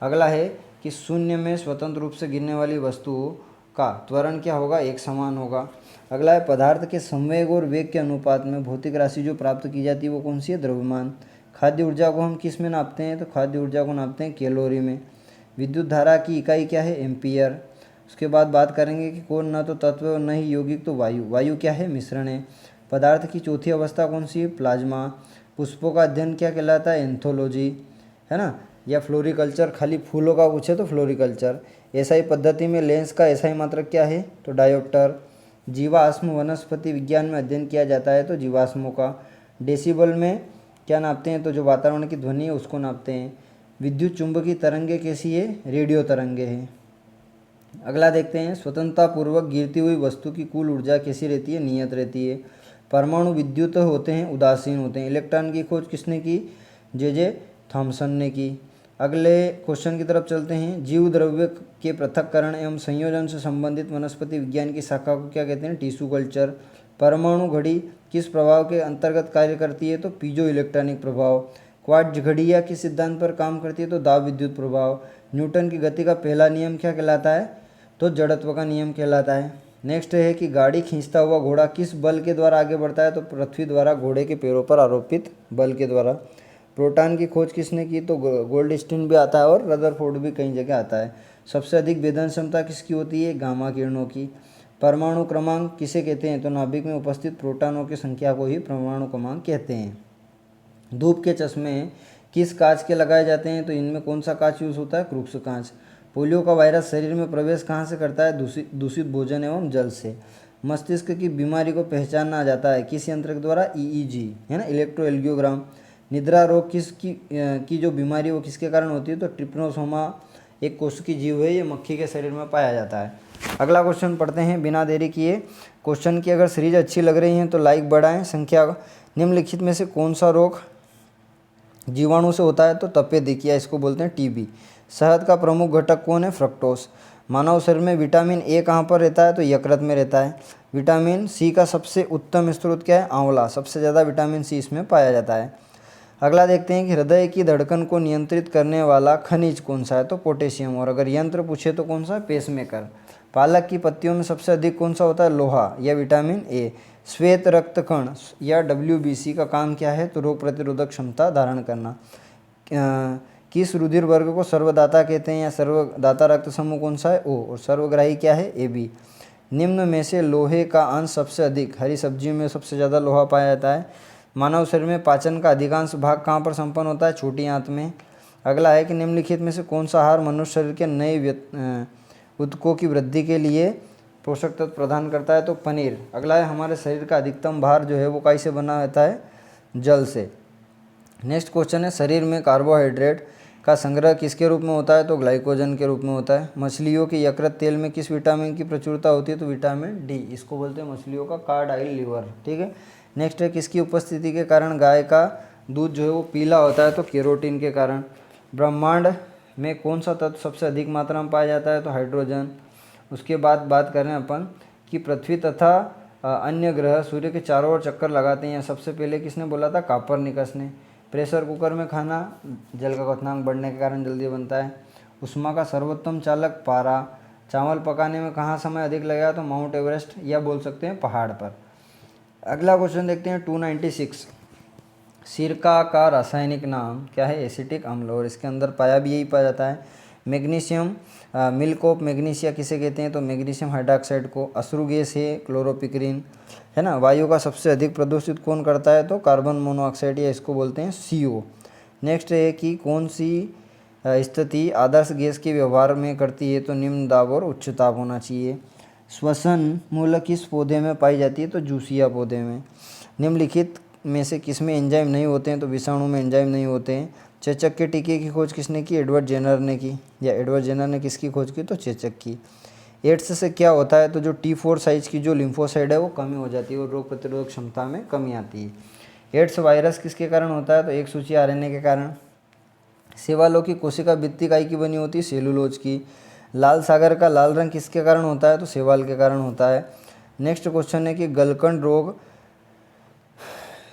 अगला है कि शून्य में स्वतंत्र रूप से गिरने वाली वस्तु का त्वरण क्या होगा, एक समान होगा। अगला है पदार्थ के संवेग और वेग के अनुपात में भौतिक राशि जो प्राप्त की जाती है वो कौन सी है, द्रव्यमान। खाद्य ऊर्जा को हम किस में नापते हैं, तो खाद्य ऊर्जा को नापते हैं कैलोरी में। विद्युत धारा की इकाई क्या है, एम्पियर। उसके बाद बात करेंगे कि कौन ना तो तत्व और न ही यौगिक, तो वायु। वायु क्या है, मिश्रण है। पदार्थ की चौथी अवस्था कौन सी है, प्लाज्मा। पुष्पों का अध्ययन क्या कहलाता है, एंथोलॉजी, है ना, या फ्लोरिकल्चर। खाली फूलों का पूछे तो फ्लोरिकल्चर। एसआई पद्धति में लेंस का एसआई मात्रक क्या है, तो डायोप्टर। जीवाश्म वनस्पति विज्ञान में अध्ययन किया जाता है तो जीवाश्मों का। डेसिबल में क्या नापते हैं, तो जो वातावरण की ध्वनि है उसको नापते हैं। विद्युत चुंबकीय तरंगे कैसी है, रेडियो तरंगे हैं। अगला देखते हैं, स्वतंत्रतापूर्वक गिरती हुई वस्तु की कुल ऊर्जा कैसी रहती है, नियत रहती है। परमाणु विद्युत होते हैं, उदासीन होते हैं। इलेक्ट्रॉन की खोज किसने की, जे थॉमसन ने की। अगले क्वेश्चन की तरफ चलते हैं। जीव द्रव्य के पृथक्करण एवं संयोजन से संबंधित वनस्पति विज्ञान की शाखा को क्या कहते हैं, टिश्यू कल्चर। परमाणु घड़ी किस प्रभाव के अंतर्गत कार्य करती है, तो पीजो इलेक्ट्रॉनिक प्रभाव। क्वार्ट्ज घड़ी या किस सिद्धांत पर काम करती है, तो दाब विद्युत प्रभाव। न्यूटन की गति का पहला नियम क्या कहलाता है, तो जड़त्व का नियम कहलाता है। नेक्स्ट है कि गाड़ी खींचता हुआ घोड़ा किस बल के द्वारा आगे बढ़ता है, तो पृथ्वी द्वारा घोड़े के पैरों पर आरोपित बल के द्वारा। प्रोटॉन की खोज किसने की, तो गोल्डस्टीन भी आता है और रदरफोर्ड भी कई जगह आता है। सबसे अधिक भेदन क्षमता किसकी होती है, गामा किरणों की। परमाणु क्रमांक किसे कहते हैं, तो नाभिक में उपस्थित प्रोटॉनों की संख्या को ही परमाणु क्रमांक कहते हैं। धूप के चश्मे किस कांच के लगाए जाते हैं, तो इनमें कौन सा कांच यूज़ होता है, क्रूक्स कांच। पोलियो का वायरस शरीर में प्रवेश कहाँ से करता है, दूषित भोजन एवं जल से। मस्तिष्क की बीमारी को पहचाना जाता है किस यंत्र के द्वारा, ईईजी, है ना, इलेक्ट्रोएंजियोग्राम। निद्रा रोग की जो बीमारी वो किसके कारण होती है, तो ट्रिप्नोसोमा एक कोशिकी जीव है, ये मक्खी के शरीर में पाया जाता है। अगला क्वेश्चन पढ़ते हैं बिना देरी किए। क्वेश्चन की अगर सीरीज अच्छी लग रही है तो लाइक बढ़ाएं। संख्या निम्नलिखित में से कौन सा रोग जीवाणु से होता है, तो तपेदिक या इसको बोलते हैं टीबी। शहद का प्रमुख घटक कौन है, फ्रक्टोस। मानव शरीर में विटामिन ए कहाँ पर रहता है, तो यकृत में रहता है। विटामिन सी का सबसे उत्तम स्रोत क्या है, आंवला। सबसे ज़्यादा विटामिन सी इसमें पाया जाता है। अगला देखते हैं कि हृदय की धड़कन को नियंत्रित करने वाला खनिज कौन सा है, तो पोटेशियम। और अगर यंत्र पूछे तो कौन सा, पेसमेकर। पालक की पत्तियों में सबसे अधिक कौन सा होता है, लोहा या विटामिन ए। श्वेत रक्तकण या WBC का काम क्या है, तो रोग प्रतिरोधक क्षमता धारण करना। किस रुधिर वर्ग को सर्वदाता कहते हैं या सर्वदाता रक्त समूह कौन सा है, O। और सर्वग्राही क्या है, AB। निम्न में से लोहे का अंश सबसे अधिक, हरी सब्जियों में सबसे ज़्यादा लोहा पाया जाता है। मानव शरीर में पाचन का अधिकांश भाग कहाँ पर संपन्न होता है, छोटी आंत में। अगला है कि निम्नलिखित में से कौन सा आहार मनुष्य शरीर के नए ऊतकों की वृद्धि के लिए पोषक तत्व प्रदान करता है, तो पनीर। अगला है हमारे शरीर का अधिकतम भार जो है वो काई से बना रहता है, जल से। नेक्स्ट क्वेश्चन है, शरीर में कार्बोहाइड्रेट का संग्रह किसके रूप में होता है, तो ग्लाइकोजन के रूप में होता है। मछलियों के यकृत तेल में किस विटामिन की प्रचुरता होती है, तो विटामिन डी। इसको बोलते हैं मछलियों का कार्डाइल लिवर, ठीक है। नेक्स्ट है, किसकी उपस्थिति के कारण गाय का दूध जो है वो पीला होता है, तो केरोटीन के कारण। ब्रह्मांड में कौन सा तत्व सबसे अधिक मात्रा में पाया जाता है, तो हाइड्रोजन। उसके बाद बात करें अपन कि पृथ्वी तथा अन्य ग्रह सूर्य के चारों ओर चक्कर लगाते हैं, सबसे पहले किसने बोला था, कापरनिकस ने। प्रेशर कुकर में खाना जल का क्वथनांक बढ़ने के कारण जल्दी बनता है। उष्मा का सर्वोत्तम चालक पारा। चावल पकाने में कहाँ समय अधिक लगेगा, तो माउंट एवरेस्ट या बोल सकते हैं पहाड़ पर। अगला क्वेश्चन देखते हैं 296। सिरका का रासायनिक नाम क्या है, एसिटिक अम्ल। और इसके अंदर पाया भी यही पाया जाता है। मैग्नीशियम, मिल्क ऑफ मैग्नीशिया किसे कहते हैं, तो मैग्नीशियम हाइड्रोक्साइड को। अश्रु गैस है क्लोरोपिक्रीन, है ना। वायु का सबसे अधिक प्रदूषित कौन करता है, तो कार्बन मोनोऑक्साइड या इसको बोलते हैं CO। नेक्स्ट है कि कौन सी स्थिति आदर्श गैस के व्यवहार में करती है, तो निम्न दाब और उच्च ताप होना चाहिए। श्वसन मूलक किस पौधे में पाई जाती है, तो जूसिया पौधे में। निम्नलिखित में से किसमें एंजाइम नहीं होते हैं, तो विषाणु में एंजाइम नहीं होते हैं। चेचक के टीके की खोज किसने की, एडवर्ड जेनर ने की। या एडवर्ड जेनर ने किसकी खोज की, तो चेचक की। एड्स से क्या होता है, तो जो T4 साइज की जो लिम्फोसाइड है वो कमी हो जाती है और रोग प्रतिरोधक क्षमता में कमी आती है। एड्स वायरस किसके कारण होता है, तो एक सूची RNA के कारण। सेवालों की कोशिका भित्ति इकाई की बनी होती है, सेलुलोज की। लाल सागर का लाल रंग किसके कारण होता है, तो शैवाल के कारण होता है। नेक्स्ट क्वेश्चन है कि गलकंड रोग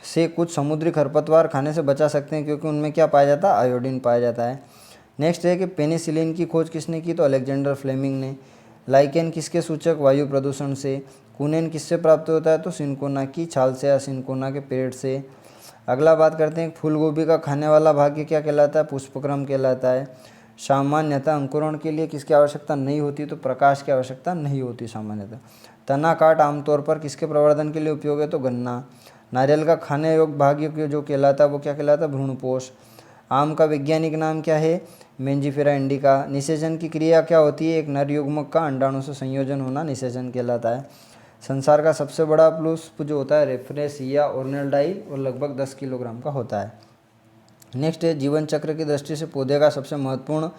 से कुछ समुद्री खरपतवार खाने से बचा सकते हैं क्योंकि उनमें क्या पाया जाता है, आयोडीन पाया जाता है। नेक्स्ट है कि पेनिसिलिन की खोज किसने की, तो अलेक्जेंडर फ्लेमिंग ने। लाइकेन किसके सूचक? वायु प्रदूषण से। कुनेन किससे प्राप्त होता है? तो सिनकोना की छाल से या सिनकोना के पेड़ से। अगला बात करते हैं, फूल गोभी का खाने वाला भाग्य क्या कहलाता है? पुष्पक्रम कहलाता है। सामान्यतः अंकुरण के लिए किसकी आवश्यकता नहीं होती? तो प्रकाश की आवश्यकता नहीं होती सामान्यतः। तना काट आमतौर पर किसके प्रवर्धन के लिए उपयोग है? तो गन्ना। नारियल का खाने योग्य भाग्य जो कहलाता है वो क्या कहलाता है? भ्रूणपोष। आम का वैज्ञानिक नाम क्या है? मेंजिफेरा इंडिका। निषेचन की क्रिया क्या होती है? एक नर युग्मक का अंडाणु से संयोजन होना निषेचन कहलाता है। संसार का सबसे बड़ा पुष्प जो होता है रेफरेसिया ओर्नेल्डाई और लगभग 10 किलोग्राम का होता है। नेक्स्ट है, जीवन चक्र की दृष्टि से पौधे का सबसे महत्वपूर्ण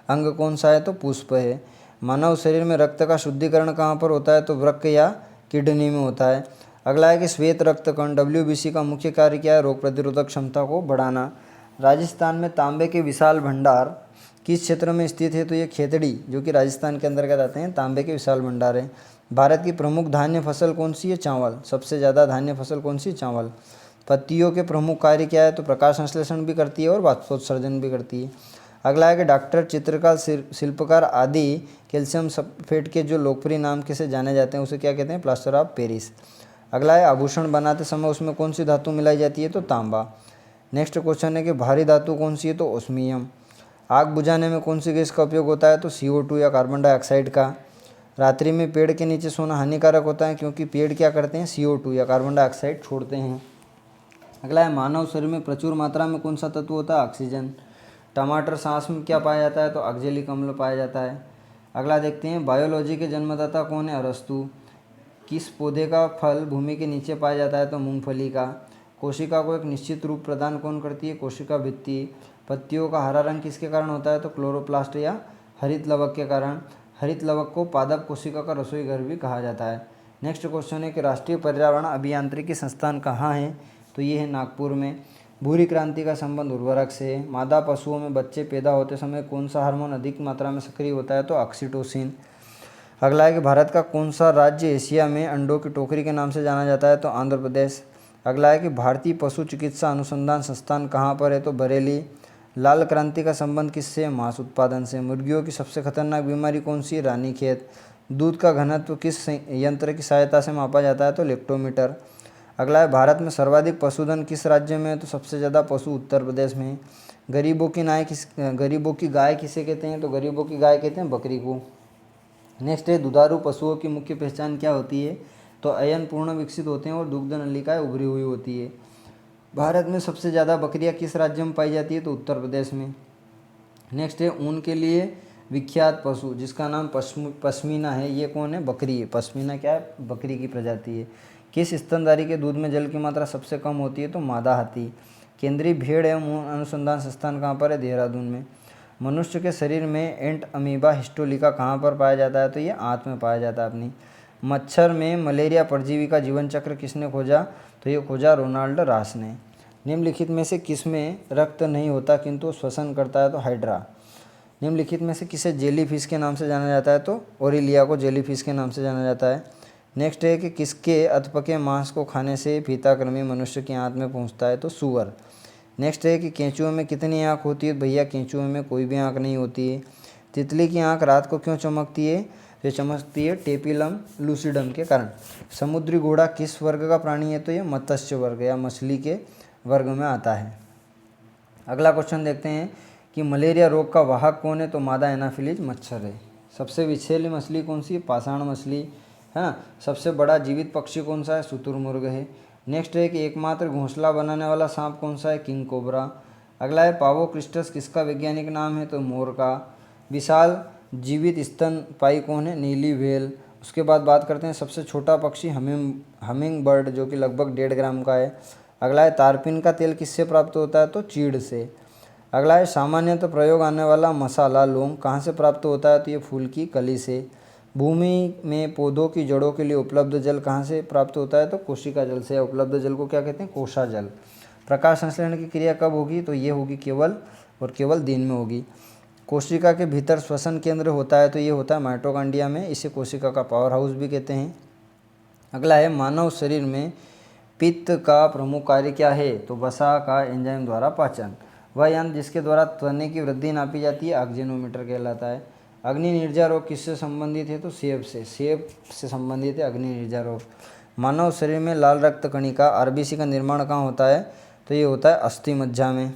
अंग कौन सा है? तो पुष्प है। मानव शरीर में रक्त का शुद्धिकरण कहाँ पर होता है? तो वृक्क या किडनी में होता है। अगला है कि श्वेत रक्त कण WBC का मुख्य कार्य क्या है? रोग प्रतिरोधक क्षमता को बढ़ाना। राजस्थान में तांबे के विशाल भंडार किस क्षेत्र में स्थित है? तो ये खेतड़ी जो कि राजस्थान के अंतर्गत आते हैं, तांबे के विशाल भंडार है। भारत की प्रमुख धान्य फसल कौन सी है? चावल। सबसे ज़्यादा धान्य फसल कौन सी? चावल। पत्तियों के प्रमुख कार्य क्या है? तो प्रकाश संश्लेषण भी करती है और वाष्पोत्सर्जन भी करती है। अगला है कि डॉक्टर, चित्रकार, शिल्पकार आदि कैल्शियम सल्फेट के जो लोकप्रिय नाम के से जाने जाते हैं उसे क्या कहते हैं? Plaster of Paris. अगला है, आभूषण बनाते समय उसमें कौन सी धातु मिलाई जाती है? तो तांबा। नेक्स्ट क्वेश्चन है कि भारी धातु कौन सी है? तो ओस्मियम। आग बुझाने में कौन सी गैस का उपयोग होता है? तो CO2 या कार्बन डाइऑक्साइड का। रात्रि में पेड़ के नीचे सोना हानिकारक होता है क्योंकि पेड़ क्या करते हैं? CO2 या कार्बन डाइऑक्साइड छोड़ते हैं। अगला है, मानव शरीर में प्रचुर मात्रा में कौन सा तत्व होता है? ऑक्सीजन। टमाटर सांस में क्या पाया जाता है? तो ऑक्जेलिक अम्ल पाया जाता है। अगला देखते हैं, बायोलॉजी के जन्मदाता कौन है? अरस्तु। किस पौधे का फल भूमि के नीचे पाया जाता है? तो मूंगफली का। कोशिका को एक निश्चित रूप प्रदान कौन करती है? कोशिका भित्ति। पत्तियों का हरा रंग किसके कारण होता है? तो क्लोरोप्लास्ट या हरित लवक के कारण। हरित लवक को पादप कोशिका का रसोई घर भी कहा जाता है। नेक्स्ट क्वेश्चन है कि राष्ट्रीय पर्यावरण अभियांत्रिकी संस्थान कहाँ है? तो ये है नागपुर में। भूरी क्रांति का संबंध उर्वरक से। मादा पशुओं में बच्चे पैदा होते समय कौन सा हार्मोन अधिक मात्रा में सक्रिय होता है? तो ऑक्सीटोसिन। अगला है कि भारत का कौन सा राज्य एशिया में अंडों की टोकरी के नाम से जाना जाता है? तो आंध्र प्रदेश। अगला है कि भारतीय पशु चिकित्सा अनुसंधान संस्थान कहाँ पर है? तो बरेली। लाल क्रांति का संबंध किससे? मांस उत्पादन से। मुर्गियों की सबसे खतरनाक बीमारी कौन सी है? रानीखेत। दूध का घनत्व किस यंत्र की सहायता से मापा जाता है? तो लेक्टोमीटर। अगला है, भारत में सर्वाधिक पशुधन किस राज्य में है? तो सबसे ज़्यादा पशु उत्तर प्रदेश में। गरीबों की गाय किसे कहते हैं? तो गरीबों की गाय कहते हैं बकरी को। नेक्स्ट है, दुधारू पशुओं की मुख्य पहचान क्या होती है? तो अयन पूर्ण विकसित होते हैं और दुग्ध नलिकाएं उभरी हुई होती है। भारत में सबसे ज़्यादा बकरियां किस राज्य में पाई जाती है? तो उत्तर प्रदेश में। नेक्स्ट है, ऊन के लिए विख्यात पशु जिसका नाम पश्मीना है, ये कौन है? बकरी है। पश्मीना क्या है? बकरी की प्रजाति है। किस स्तनधारी के दूध में जल की मात्रा सबसे कम होती है? तो मादा हाथी। केंद्रीय भेड़ एवं ऊन अनुसंधान संस्थान कहाँ पर है? देहरादून में। मनुष्य के शरीर में एंट अमीबा हिस्टोलिका कहाँ पर पाया जाता है? तो ये आंत में पाया जाता है अपनी। मच्छर में मलेरिया परजीवी का जीवन चक्र किसने खोजा? तो ये खोजा रोनाल्ड रास ने। निम्नलिखित में से किस में रक्त नहीं होता किंतु श्वसन करता है? तो हाइड्रा। निम्नलिखित में से किसे जेली फिश के नाम से जाना जाता है? तो ओरिलिया को जेली फिश के नाम से जाना जाता है। नेक्स्ट है कि किसके अधपके मांस को खाने से फीताकृमि मनुष्य की आंत में पहुंचता है? तो सूअर। नेक्स्ट है कि केंचुए में कितनी आँख होती है? भैया केंचुए में कोई भी आँख नहीं होती है। तितली की आँख रात को क्यों चमकती है? ये चमकती है टेपिलम लूसिडम के कारण। समुद्री घोड़ा किस वर्ग का प्राणी है? तो ये मत्स्य वर्ग या मछली के वर्ग में आता है। अगला क्वेश्चन देखते हैं कि मलेरिया रोग का वाहक कौन है? तो मादा एनाफिलीज मच्छर है। सबसे विषैली मछली कौन सी है? पाषाण मछली है ना। सबसे बड़ा जीवित पक्षी कौन सा है? शुतुरमुर्ग है। नेक्स्ट है कि एकमात्र घोंसला बनाने वाला सांप कौन सा है? King cobra. अगला है, पावोक्रिस्टस किसका वैज्ञानिक नाम है? तो मोर का। विशाल जीवित स्तनपायी कौन है? नीली व्हेल। उसके बाद बात करते हैं सबसे छोटा पक्षी हमिंग बर्ड जो कि लगभग 1.5 ग्राम का है। अगला है, तारपीन का तेल किससे प्राप्त होता है? तो चीड़ से। अगला है, सामान्यतः प्रयोग आने वाला मसाला लौंग कहाँ से प्राप्त होता है? तो ये फूल की कली से। भूमि में पौधों की जड़ों के लिए उपलब्ध जल कहाँ से प्राप्त होता है? तो कोशिका जल से। उपलब्ध जल को क्या कहते हैं? कोशा जल। प्रकाश संश्लेषण की क्रिया कब होगी? तो ये होगी केवल और केवल दिन में होगी। कोशिका के भीतर श्वसन केंद्र होता है, तो ये होता है माइटोकॉन्ड्रिया में। इसे कोशिका का पावर हाउस भी कहते हैं। अगला है, मानव शरीर में पित्त का प्रमुख कार्य क्या है? तो वसा का एंजाइम द्वारा पाचन। वह यंत्र जिसके द्वारा तने की वृद्धि नापी जाती है ऑक्सीजनोमीटर कहलाता है। अग्नि निर्जा रोग किससे संबंधित है? तो सेब से संबंधित है अग्नि निर्जा रोग। मानव शरीर में लाल रक्त कणिका आरबीसी का निर्माण कहाँ होता है? तो ये होता है अस्थि मज्जा में।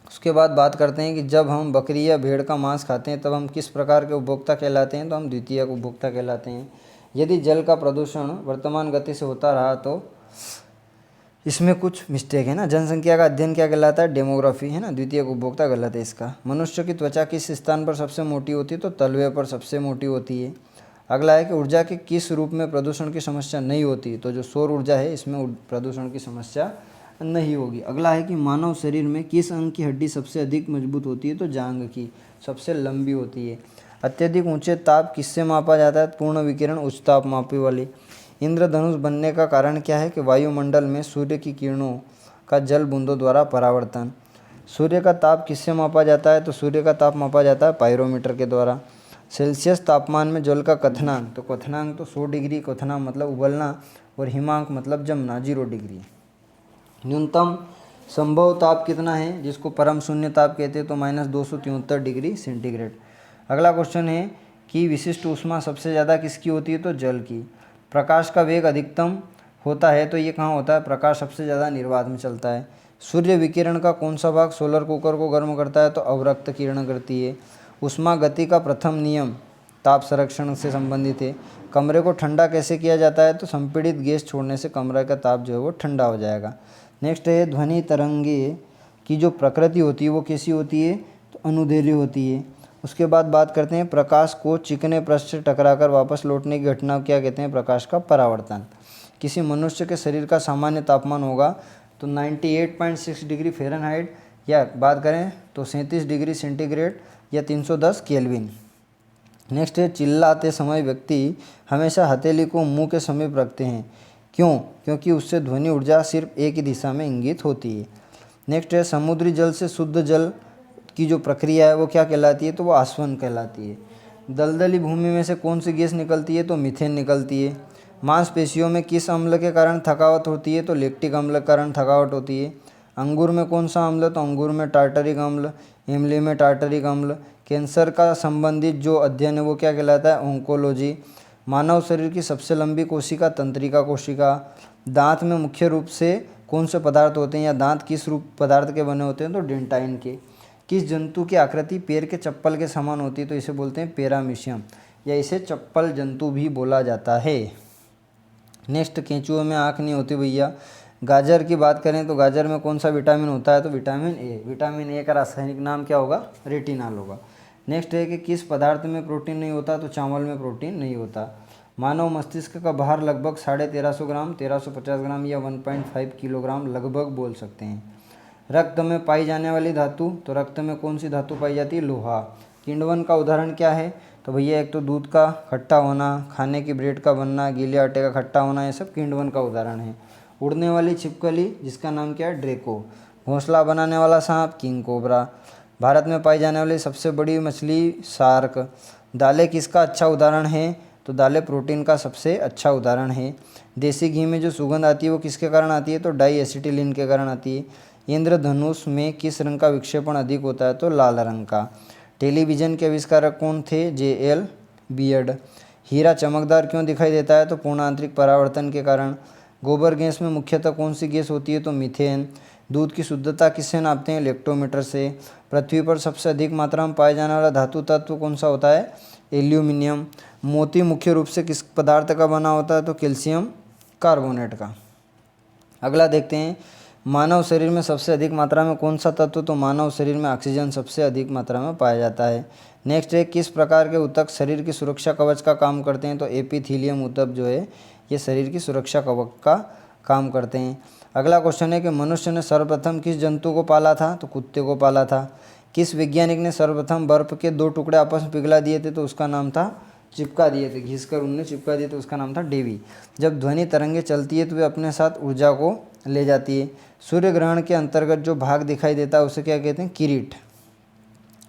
उसके बाद बात करते हैं कि जब हम बकरी या भेड़ का मांस खाते हैं तब हम किस प्रकार के उपभोक्ता कहलाते हैं? तो हम द्वितीयक उपभोक्ता कहलाते हैं। यदि जल का प्रदूषण वर्तमान गति से होता रहा तो इसमें कुछ मिस्टेक है ना। जनसंख्या का अध्ययन क्या कहलाता है? डेमोग्राफी है ना। द्वितीयक उपभोक्ता गलत है इसका। मनुष्य की त्वचा किस स्थान पर सबसे मोटी होती है? तो तलवे पर सबसे मोटी होती है। अगला है कि ऊर्जा के किस रूप में प्रदूषण की समस्या नहीं होती? तो जो सौर ऊर्जा है इसमें प्रदूषण की समस्या नहीं होगी। अगला है कि मानव शरीर में किस अंग की हड्डी सबसे अधिक मजबूत होती है? तो जांघ की सबसे लंबी होती है। अत्यधिक ऊंचे ताप किससे मापा जाता है? पूर्ण विकिरण उच्च ताप मापी वाली। इंद्रधनुष बनने का कारण क्या है? कि वायुमंडल में सूर्य की किरणों का जल बूंदों द्वारा परावर्तन। सूर्य का ताप किससे मापा जाता है? तो सूर्य का ताप मापा जाता है पायरोमीटर के द्वारा। सेल्सियस तापमान में जल का क्वथनांक, तो क्वथनांक तो 100 डिग्री, क्वथनांक मतलब उबलना, और हिमांक मतलब जमना 0 डिग्री। न्यूनतम संभव ताप कितना है? जिसको परम शून्य ताप कहते हैं, तो -273 डिग्री सेंटीग्रेड। अगला क्वेश्चन है कि विशिष्ट ऊष्मा सबसे ज़्यादा किसकी होती है? तो जल की। प्रकाश का वेग अधिकतम होता है तो ये कहाँ होता है? प्रकाश सबसे ज़्यादा निर्वात में चलता है। सूर्य विकिरण का कौन सा भाग सोलर कुकर को गर्म करता है? तो अवरक्त किरण करती है। ऊष्मा गति का प्रथम नियम ताप संरक्षण से संबंधित है। कमरे को ठंडा कैसे किया जाता है? तो संपीड़ित गैस छोड़ने से कमरे का ताप जो है वो ठंडा हो जाएगा। नेक्स्ट है ध्वनि तरंगे की जो प्रकृति होती है वो कैसी होती है? तो अनुदैर्घ्य होती है। उसके बाद बात करते हैं प्रकाश को चिकने पृष्ठ से टकराकर वापस लौटने की घटना को क्या कहते हैं? प्रकाश का परावर्तन। किसी मनुष्य के शरीर का सामान्य तापमान होगा तो 98.6 डिग्री फ़ारेनहाइट, या बात करें तो 37 डिग्री सेंटीग्रेड या 310 केल्विन। नेक्स्ट है चिल्लाते समय व्यक्ति हमेशा हथेली को मुंह के समीप रखते हैं। क्यों? क्योंकि उससे ध्वनि ऊर्जा सिर्फ एक ही दिशा में इंगित होती है। नेक्स्ट है समुद्री जल से शुद्ध जल की जो प्रक्रिया है वो क्या कहलाती है? तो वो आसवन कहलाती है। दलदली भूमि में से कौन सी गैस निकलती है? तो मीथेन निकलती है। मांसपेशियों में किस अम्ल के कारण थकावट होती है? तो लैक्टिक अम्ल के कारण थकावट होती है। अंगूर में कौन सा अम्ल? तो अंगूर में टार्टरिक अम्ल। इमली में टार्टरिक अम्ल। कैंसर का संबंधित जो अध्ययन है वो क्या कहलाता है? ऑन्कोलॉजी। मानव शरीर की सबसे लंबी कोशिका तंत्रिका कोशिका। दांत में मुख्य रूप से कौन से पदार्थ होते हैं, या दांत किस रूप पदार्थ के बने होते हैं? तो डेंटाइन के। किस जंतु की आकृति पैर के चप्पल के समान होती है? तो इसे बोलते हैं पैरामीशियम, या इसे चप्पल जंतु भी बोला जाता है। नेक्स्ट केंचुओं में आँख नहीं होती भैया। गाजर की बात करें तो गाजर में कौन सा विटामिन होता है? तो विटामिन ए। विटामिन ए का रासायनिक नाम क्या होगा? रेटिनॉल होगा। नेक्स्ट है कि किस पदार्थ में प्रोटीन नहीं होता? तो चावल में प्रोटीन नहीं होता। मानव मस्तिष्क का भार लगभग 1350 ग्राम, 1350 ग्राम या 1.5 किलोग्राम लगभग बोल सकते हैं। रक्त में पाई जाने वाली धातु, तो रक्त में कौन सी धातु पाई जाती है? लोहा। किण्वन का उदाहरण क्या है? तो भैया एक तो दूध का खट्टा होना, खाने की ब्रेड का बनना, गीले आटे का खट्टा होना, ये सब किण्वन का उदाहरण है। उड़ने वाली छिपकली जिसका नाम क्या है? ड्रेको। घोंसला बनाने वाला सांप किंग कोबरा। भारत में पाई जाने वाली सबसे बड़ी मछली शार्क। दालें किसका अच्छा उदाहरण है? तो दालें प्रोटीन का सबसे अच्छा उदाहरण है। देसी घी में जो सुगंध आती है वो किसके कारण आती है? तो डाई एसिटिलीन के कारण आती है। इंद्रधनुष में किस रंग का विक्षेपण अधिक होता है? तो लाल रंग का। टेलीविज़न के आविष्कारक कौन थे? J.L. बियर्ड। हीरा चमकदार क्यों दिखाई देता है? तो पूर्ण आंतरिक परावर्तन के कारण। गोबर गैस में मुख्यतः कौन सी गैस होती है? तो मीथेन। दूध की शुद्धता किससे नापते हैं? इलेक्ट्रोमीटर से। पृथ्वी पर सबसे अधिक मात्रा में पाया जाने वाला धातु तत्व कौन सा होता है? एल्यूमिनियम। मोती मुख्य रूप से किस पदार्थ का बना होता है? तो कैल्शियम कार्बोनेट का। अगला देखते हैं मानव शरीर में सबसे अधिक मात्रा में कौन सा तत्व? तो मानव शरीर में ऑक्सीजन सबसे अधिक मात्रा में पाया जाता है। नेक्स्ट है किस प्रकार के ऊतक शरीर की सुरक्षा कवच का काम करते हैं? तो एपिथीलियम ऊतक जो है ये शरीर की सुरक्षा कवच का काम करते हैं। अगला क्वेश्चन है कि मनुष्य ने सर्वप्रथम किस जंतु को पाला था? तो कुत्ते को पाला था। किस वैज्ञानिक ने सर्वप्रथम बर्फ के 2 टुकड़े आपस में पिघला दिए थे? तो उसका नाम था, चिपका दिए थे, घिसकर उनने चिपका दिए, तो उसका नाम था डेवी। जब ध्वनि तरंगे चलती है तो वे अपने साथ ऊर्जा को ले जाती है। सूर्य ग्रहण के अंतर्गत जो भाग दिखाई देता है उसे क्या कहते हैं? किरीट।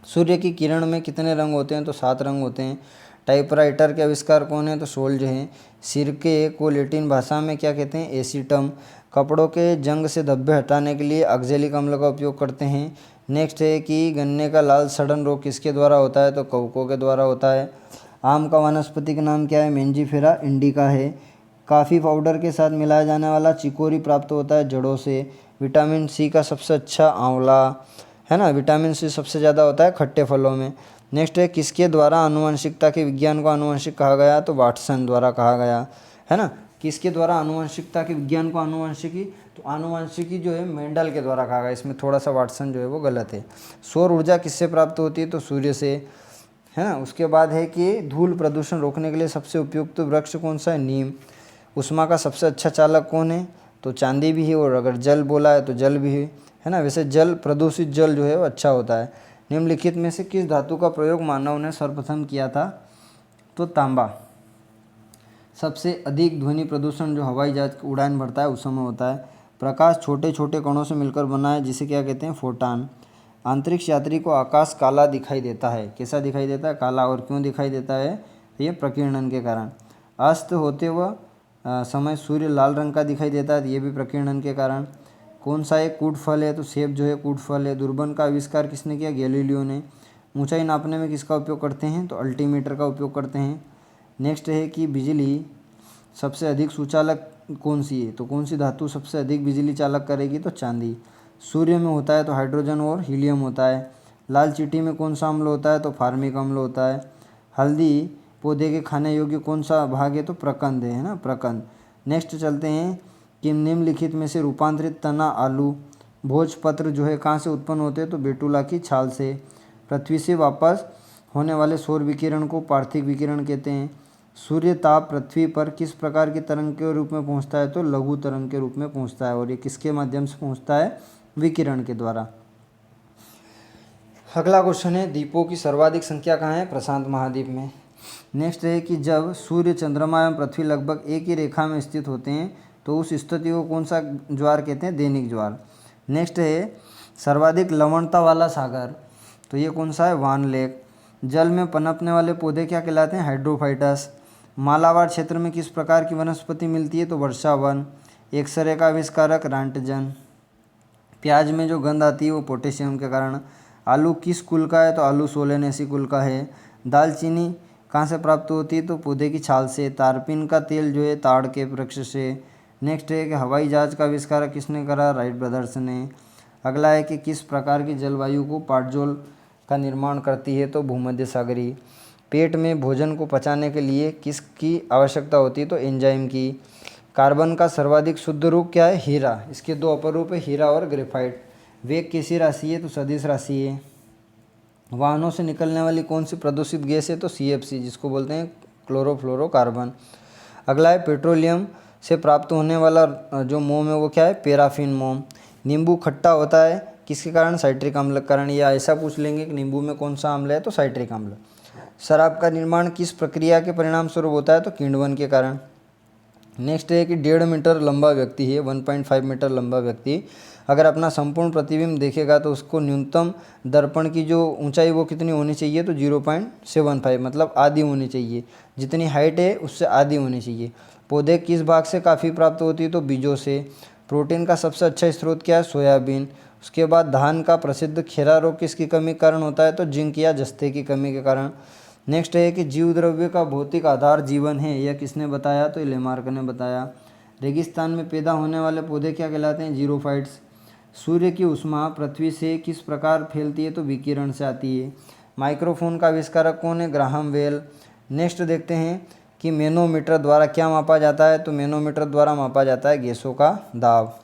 सूर्य की किरण में कितने रंग होते हैं? तो 7 रंग होते हैं। टाइपराइटर के आविष्कार कौन है? तो शोल्ज हैं। सिरके को लैटिन भाषा में क्या कहते हैं? एसीटम। कपड़ों के जंग से धब्बे हटाने के लिए ऑक्जेलिक अम्ल का उपयोग करते हैं। नेक्स्ट है कि गन्ने का लाल सड़न रोग किसके द्वारा होता है, तो कवकों के द्वारा होता है। आम का वानस्पतिक नाम क्या है, मेंजीफेरा इंडिका है। कॉफ़ी पाउडर के साथ मिलाया जाने वाला चिकोरी प्राप्त होता है जड़ों से। विटामिन सी का सबसे अच्छा आंवला है ना, विटामिन सी सबसे ज़्यादा होता है खट्टे फलों में। नेक्स्ट है किसके द्वारा आनुवंशिकता के विज्ञान को आनुवंशिक कहा गया, तो वाटसन द्वारा कहा गया है ना। किसके द्वारा आनुवंशिकता के विज्ञान को आनुवंशिकी, तो आनुवंशिकी जो है मेंडल के द्वारा कहा गया, इसमें थोड़ा सा वाटसन जो है वो गलत है। सौर ऊर्जा किससे प्राप्त होती है, तो सूर्य से है ना। उसके बाद है कि धूल प्रदूषण रोकने के लिए सबसे उपयुक्त वृक्ष कौन सा है, नीम। उष्मा का सबसे अच्छा चालक कौन है, तो चांदी भी है, और अगर जल बोला है तो जल भी है ना। वैसे जल, प्रदूषित जल जो है वो अच्छा होता है। निम्नलिखित में से किस धातु का प्रयोग मानव ने सर्वप्रथम किया था, तो तांबा। सबसे अधिक ध्वनि प्रदूषण जो हवाई जहाज उड़ान भरता है उस समय होता है। प्रकाश छोटे छोटे कणों से मिलकर बना है, जिसे क्या कहते हैं, फोटान। अंतरिक्ष यात्री को आकाश काला दिखाई देता है, कैसा दिखाई देता है, काला। और क्यों दिखाई देता है, ये प्रकीर्णन के कारण। अस्त होते हुए समय सूर्य लाल रंग का दिखाई देता है, ये भी प्रकीर्णन के कारण। कौन सा एक कूट फल है, तो सेब जो है कूट फल है। दूरबीन का आविष्कार किसने किया, गैलीलियो ने। ऊंचाई नापने में किसका उपयोग करते हैं, तो अल्टीमीटर का उपयोग करते हैं। नेक्स्ट है कि बिजली सबसे अधिक सुचालक कौन सी है, तो कौन सी धातु सबसे अधिक बिजली चालक करेगी, तो चांदी। सूर्य में होता है तो हाइड्रोजन और हीलियम होता है। लाल चींटी में कौन सा अम्ल होता है, तो फार्मिक अम्ल होता है। हल्दी पौधे के खाने योग्य कौन सा भाग है, तो प्रकंद है ना, प्रकंद। नेक्स्ट चलते हैं कि निम्नलिखित में से रूपांतरित तना आलू भोजपत्र जो है कहाँ से उत्पन्न होते हैं, तो बेटुला की छाल से। पृथ्वी से वापस होने वाले सौर विकिरण को पार्थिव विकिरण कहते हैं। सूर्य ताप पृथ्वी पर किस प्रकार की तरंग के रूप में पहुंचता है, तो लघु तरंग के रूप में पहुंचता है। और ये किसके माध्यम से पहुंचता है, विकिरण के द्वारा। अगला क्वेश्चन है, द्वीपों की सर्वाधिक संख्या कहाँ है, प्रशांत महाद्वीप में। नेक्स्ट है कि जब सूर्य, चंद्रमा एवं पृथ्वी लगभग एक ही रेखा में स्थित होते हैं तो उस स्थिति को कौन सा ज्वार कहते हैं, दैनिक ज्वार। नेक्स्ट है सर्वाधिक लवणता वाला सागर, तो ये कौन सा है, वान लेक। जल में पनपने वाले पौधे क्या कहलाते हैं, हाइड्रोफाइटस। मालाबार क्षेत्र में किस प्रकार की वनस्पति मिलती है, तो वर्षा वन। एक्सरे का आविष्कारक रांटजन। प्याज में जो गंध आती है वो पोटेशियम के कारण। आलू किस कुल का है, तो आलू सोलेनेसी कुल का है। दालचीनी कहाँ से प्राप्त होती है, तो पौधे की छाल से। तारपीन का तेल जो है ताड़ के वृक्ष से। नेक्स्ट है कि हवाई जहाज का आविष्कार किसने करा, राइट ब्रदर्स ने। अगला है कि किस प्रकार की जलवायु को पाटजोल का निर्माण करती है, तो भूमध्य सागरीय। पेट में भोजन को पचाने के लिए किसकी आवश्यकता होती है, तो एंजाइम की। कार्बन का सर्वाधिक शुद्ध रूप क्या है, हीरा। इसके दो अपर रूप है, हीरा और ग्रेफाइट। वेग कैसी राशि है, तो सदिश राशि है। वाहनों से निकलने वाली कौन सी प्रदूषित गैस है, तो CFC, जिसको बोलते हैं क्लोरोफ्लोरोकार्बन। अगला है पेट्रोलियम से प्राप्त होने वाला जो मोम है वो क्या है, पैराफिन मोम। नींबू खट्टा होता है किसके कारण, साइट्रिक अम्ल के कारण। या ऐसा पूछ लेंगे कि नींबू में कौन सा अम्ल है, तो साइट्रिक अम्ल। शराब का निर्माण किस प्रक्रिया के परिणाम स्वरूप होता है, तो किण्वन के कारण। नेक्स्ट है कि 1.5 मीटर लंबा व्यक्ति है, 1.5 मीटर लंबा व्यक्ति अगर अपना संपूर्ण प्रतिबिंब देखेगा तो उसको न्यूनतम दर्पण की जो ऊंचाई वो कितनी होनी चाहिए, तो 0.75, मतलब आधी होनी चाहिए। जितनी हाइट है उससे आधी होनी चाहिए। पौधे किस भाग से काफ़ी प्राप्त होती है, तो बीजों से। प्रोटीन का सबसे अच्छा स्रोत क्या है, सोयाबीन। उसके बाद धान का प्रसिद्ध खेरा रोग किसकी कमी के कारण होता है, तो जिंक या जस्ते की कमी के कारण। नेक्स्ट है कि जीव द्रव्य का भौतिक आधार जीवन है, यह किसने बताया, तो लेमार्क ने बताया। रेगिस्तान में पैदा होने वाले पौधे क्या कहलाते हैं, जीरोफाइट्स। सूर्य की ऊष्मा पृथ्वी से किस प्रकार फैलती है, तो विकिरण से आती है। माइक्रोफोन का आविष्कारक कौन है, ग्राहम बेल। नेक्स्ट देखते हैं कि मैनोमीटर द्वारा क्या मापा जाता है, तो मैनोमीटर द्वारा मापा जाता है गैसों का दाब।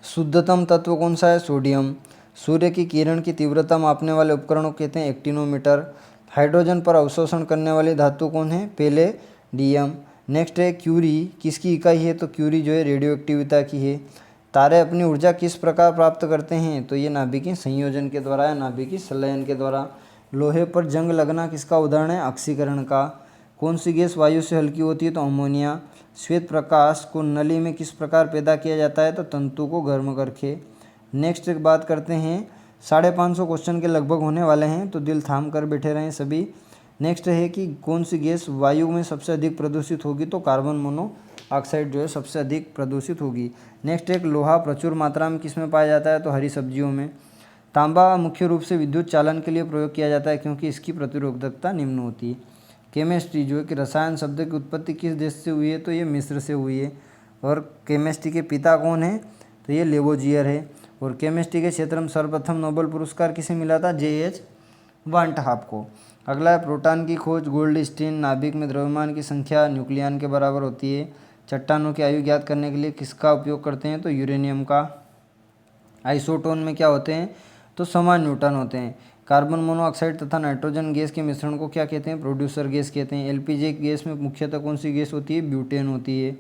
शुद्धतम तत्व कौन सा है, सोडियम। सूर्य की किरण की तीव्रता मापने वाले उपकरण को कहते हैं एक्टिनोमीटर। हाइड्रोजन पर अवशोषण करने वाली धातु कौन है, पैलेडियम। नेक्स्ट है क्यूरी किसकी इकाई है, तो क्यूरी जो है रेडियो एक्टिविता की है। तारे अपनी ऊर्जा किस प्रकार प्राप्त करते हैं, तो ये नाभिकीय संयोजन के द्वारा या नाभिकीय संलयन के द्वारा। लोहे पर जंग लगना किसका उदाहरण है, ऑक्सीकरण का। कौन सी गैस वायु से हल्की होती है, तो अमोनिया। श्वेत प्रकाश को नली में किस प्रकार पैदा किया जाता है, तो तंतु को गर्म करके। नेक्स्ट एक बात करते हैं, 550 क्वेश्चन के लगभग होने वाले हैं, तो दिल थाम कर बैठे रहें सभी। नेक्स्ट है कि कौन सी गैस वायु में सबसे अधिक प्रदूषित होगी, तो कार्बन मोनोऑक्साइड जो है सबसे अधिक प्रदूषित होगी। नेक्स्ट एक लोहा प्रचुर मात्रा में किस में पाया जाता है, तो हरी सब्जियों में। तांबा मुख्य रूप से विद्युत चालन के लिए प्रयोग किया जाता है क्योंकि इसकी प्रतिरोधकता निम्न होती है। केमिस्ट्री जो है कि रसायन शब्द की उत्पत्ति किस देश से हुई है, तो ये मिस्र से हुई है। और केमिस्ट्री के पिता कौन है, तो ये लेवोजियर है। और केमिस्ट्री के क्षेत्र में सर्वप्रथम नोबेल पुरस्कार किसे मिला था, J.H. वान टट हाफ को। अगला है प्रोटॉन की खोज गोल्डस्टीन। नाभिक में द्रव्यमान की संख्या न्यूक्लियन के बराबर होती है। चट्टानों की आयु ज्ञात करने के लिए किसका उपयोग करते हैं, तो यूरेनियम का। आइसोटोन में क्या होते हैं, तो समान न्यूट्रॉन होते हैं। कार्बन मोनोऑक्साइड तथा नाइट्रोजन गैस के मिश्रण को क्या कहते हैं, प्रोड्यूसर गैस कहते हैं। एलपीजी गैस में मुख्यतः कौन सी गैस होती है, ब्यूटेन होती है।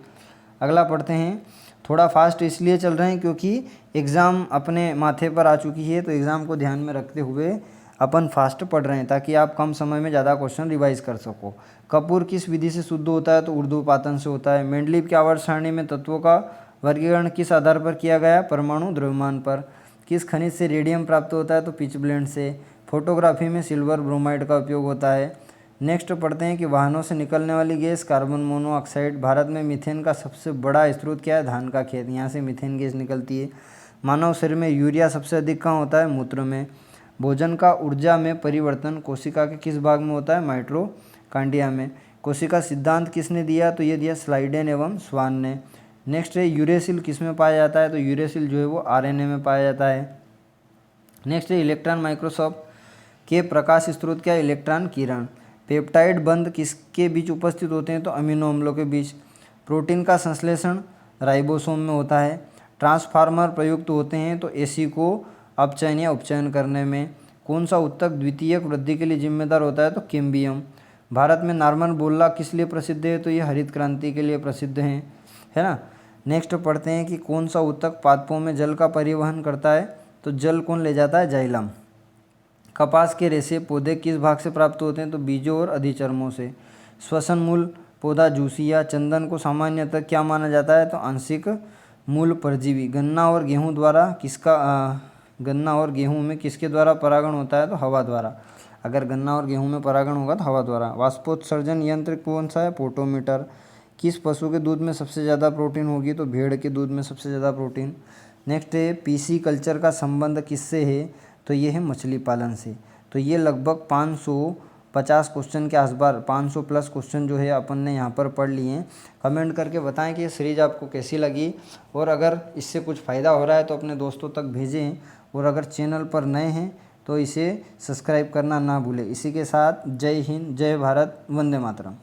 अगला पढ़ते हैं। थोड़ा फास्ट इसलिए चल रहे हैं क्योंकि एग्ज़ाम अपने माथे पर आ चुकी है, तो एग्ज़ाम को ध्यान में रखते हुए अपन फास्ट पढ़ रहे हैं ताकि आप कम समय में ज़्यादा क्वेश्चन रिवाइज कर सको। कपूर किस विधि से शुद्ध होता है, तो ऊर्ध्वपातन से होता है। मेंडलीव की आवर्त सारणी में तत्वों का वर्गीकरण किस आधार पर किया गया, परमाणु द्रव्यमान पर। किस खनिज से रेडियम प्राप्त होता है, तो पिचब्लेंड से। फोटोग्राफी में सिल्वर ब्रोमाइड का उपयोग होता है। नेक्स्ट पढ़ते हैं कि वाहनों से निकलने वाली गैस कार्बन मोनोऑक्साइड। भारत में मीथेन का सबसे बड़ा स्रोत क्या है, धान का खेत, यहाँ से मीथेन गैस निकलती है। मानव शरीर में यूरिया सबसे अधिक कहाँ होता है, मूत्र में। भोजन का ऊर्जा में परिवर्तन कोशिका के किस भाग में होता है, माइटोकॉन्ड्रिया में। कोशिका सिद्धांत किसने दिया, तो ये दिया स्लाइडेन एवं स्वान ने। नेक्स्ट है यूरेसिल किस में पाया जाता है, तो यूरेसिल जो है वो आरएनए में पाया जाता है। नेक्स्ट है इलेक्ट्रॉन माइक्रोस्कोप के प्रकाश स्रोत क्या है, इलेक्ट्रॉन किरण। पेप्टाइड बंध किसके बीच उपस्थित होते हैं, तो अमीनो अम्लों के बीच। प्रोटीन का संश्लेषण राइबोसोम में होता है। ट्रांसफार्मर प्रयुक्त होते हैं तो एसी को अपचयन या उपचयन करने में। कौन सा उत्तक द्वितीयक वृद्धि के लिए जिम्मेदार होता है, तो कैम्बियम। भारत में नॉर्मन बोरलॉग किस लिए प्रसिद्ध है, तो ये हरित क्रांति के लिए प्रसिद्ध हैं, है ना। नेक्स्ट पढ़ते हैं कि कौन सा उत्तक पादपों में जल का परिवहन करता है, तो जल कौन ले जाता है, जाइलम। कपास के रेशे पौधे किस भाग से प्राप्त होते हैं, तो बीजों और अधिचर्मों से। श्वसन मूल पौधा जूसिया। चंदन को सामान्यतः क्या माना जाता है, तो आंशिक मूल परजीवी। गन्ना और गेहूं में किसके द्वारा परागण होता है, तो हवा द्वारा। अगर गन्ना और गेहूं में परागण होगा तो हवा द्वारा। वाष्पोत्सर्जन यंत्र कौन सा है, पोटोमीटर। किस पशु के दूध में सबसे ज़्यादा प्रोटीन होगी, तो भेड़ के दूध में सबसे ज़्यादा प्रोटीन। नेक्स्ट है पीसी कल्चर का संबंध किससे है, तो ये है मछली पालन से। तो ये लगभग 550 क्वेश्चन के आसपास 500 प्लस क्वेश्चन जो है अपन ने यहाँ पर पढ़ लिए हैं। कमेंट करके बताएं कि ये सीरीज़ आपको कैसी लगी, और अगर इससे कुछ फ़ायदा हो रहा है तो अपने दोस्तों तक भेजें, और अगर चैनल पर नए हैं तो इसे सब्सक्राइब करना ना भूलें। इसी के साथ जय हिंद, जय भारत, वंदे मातरम।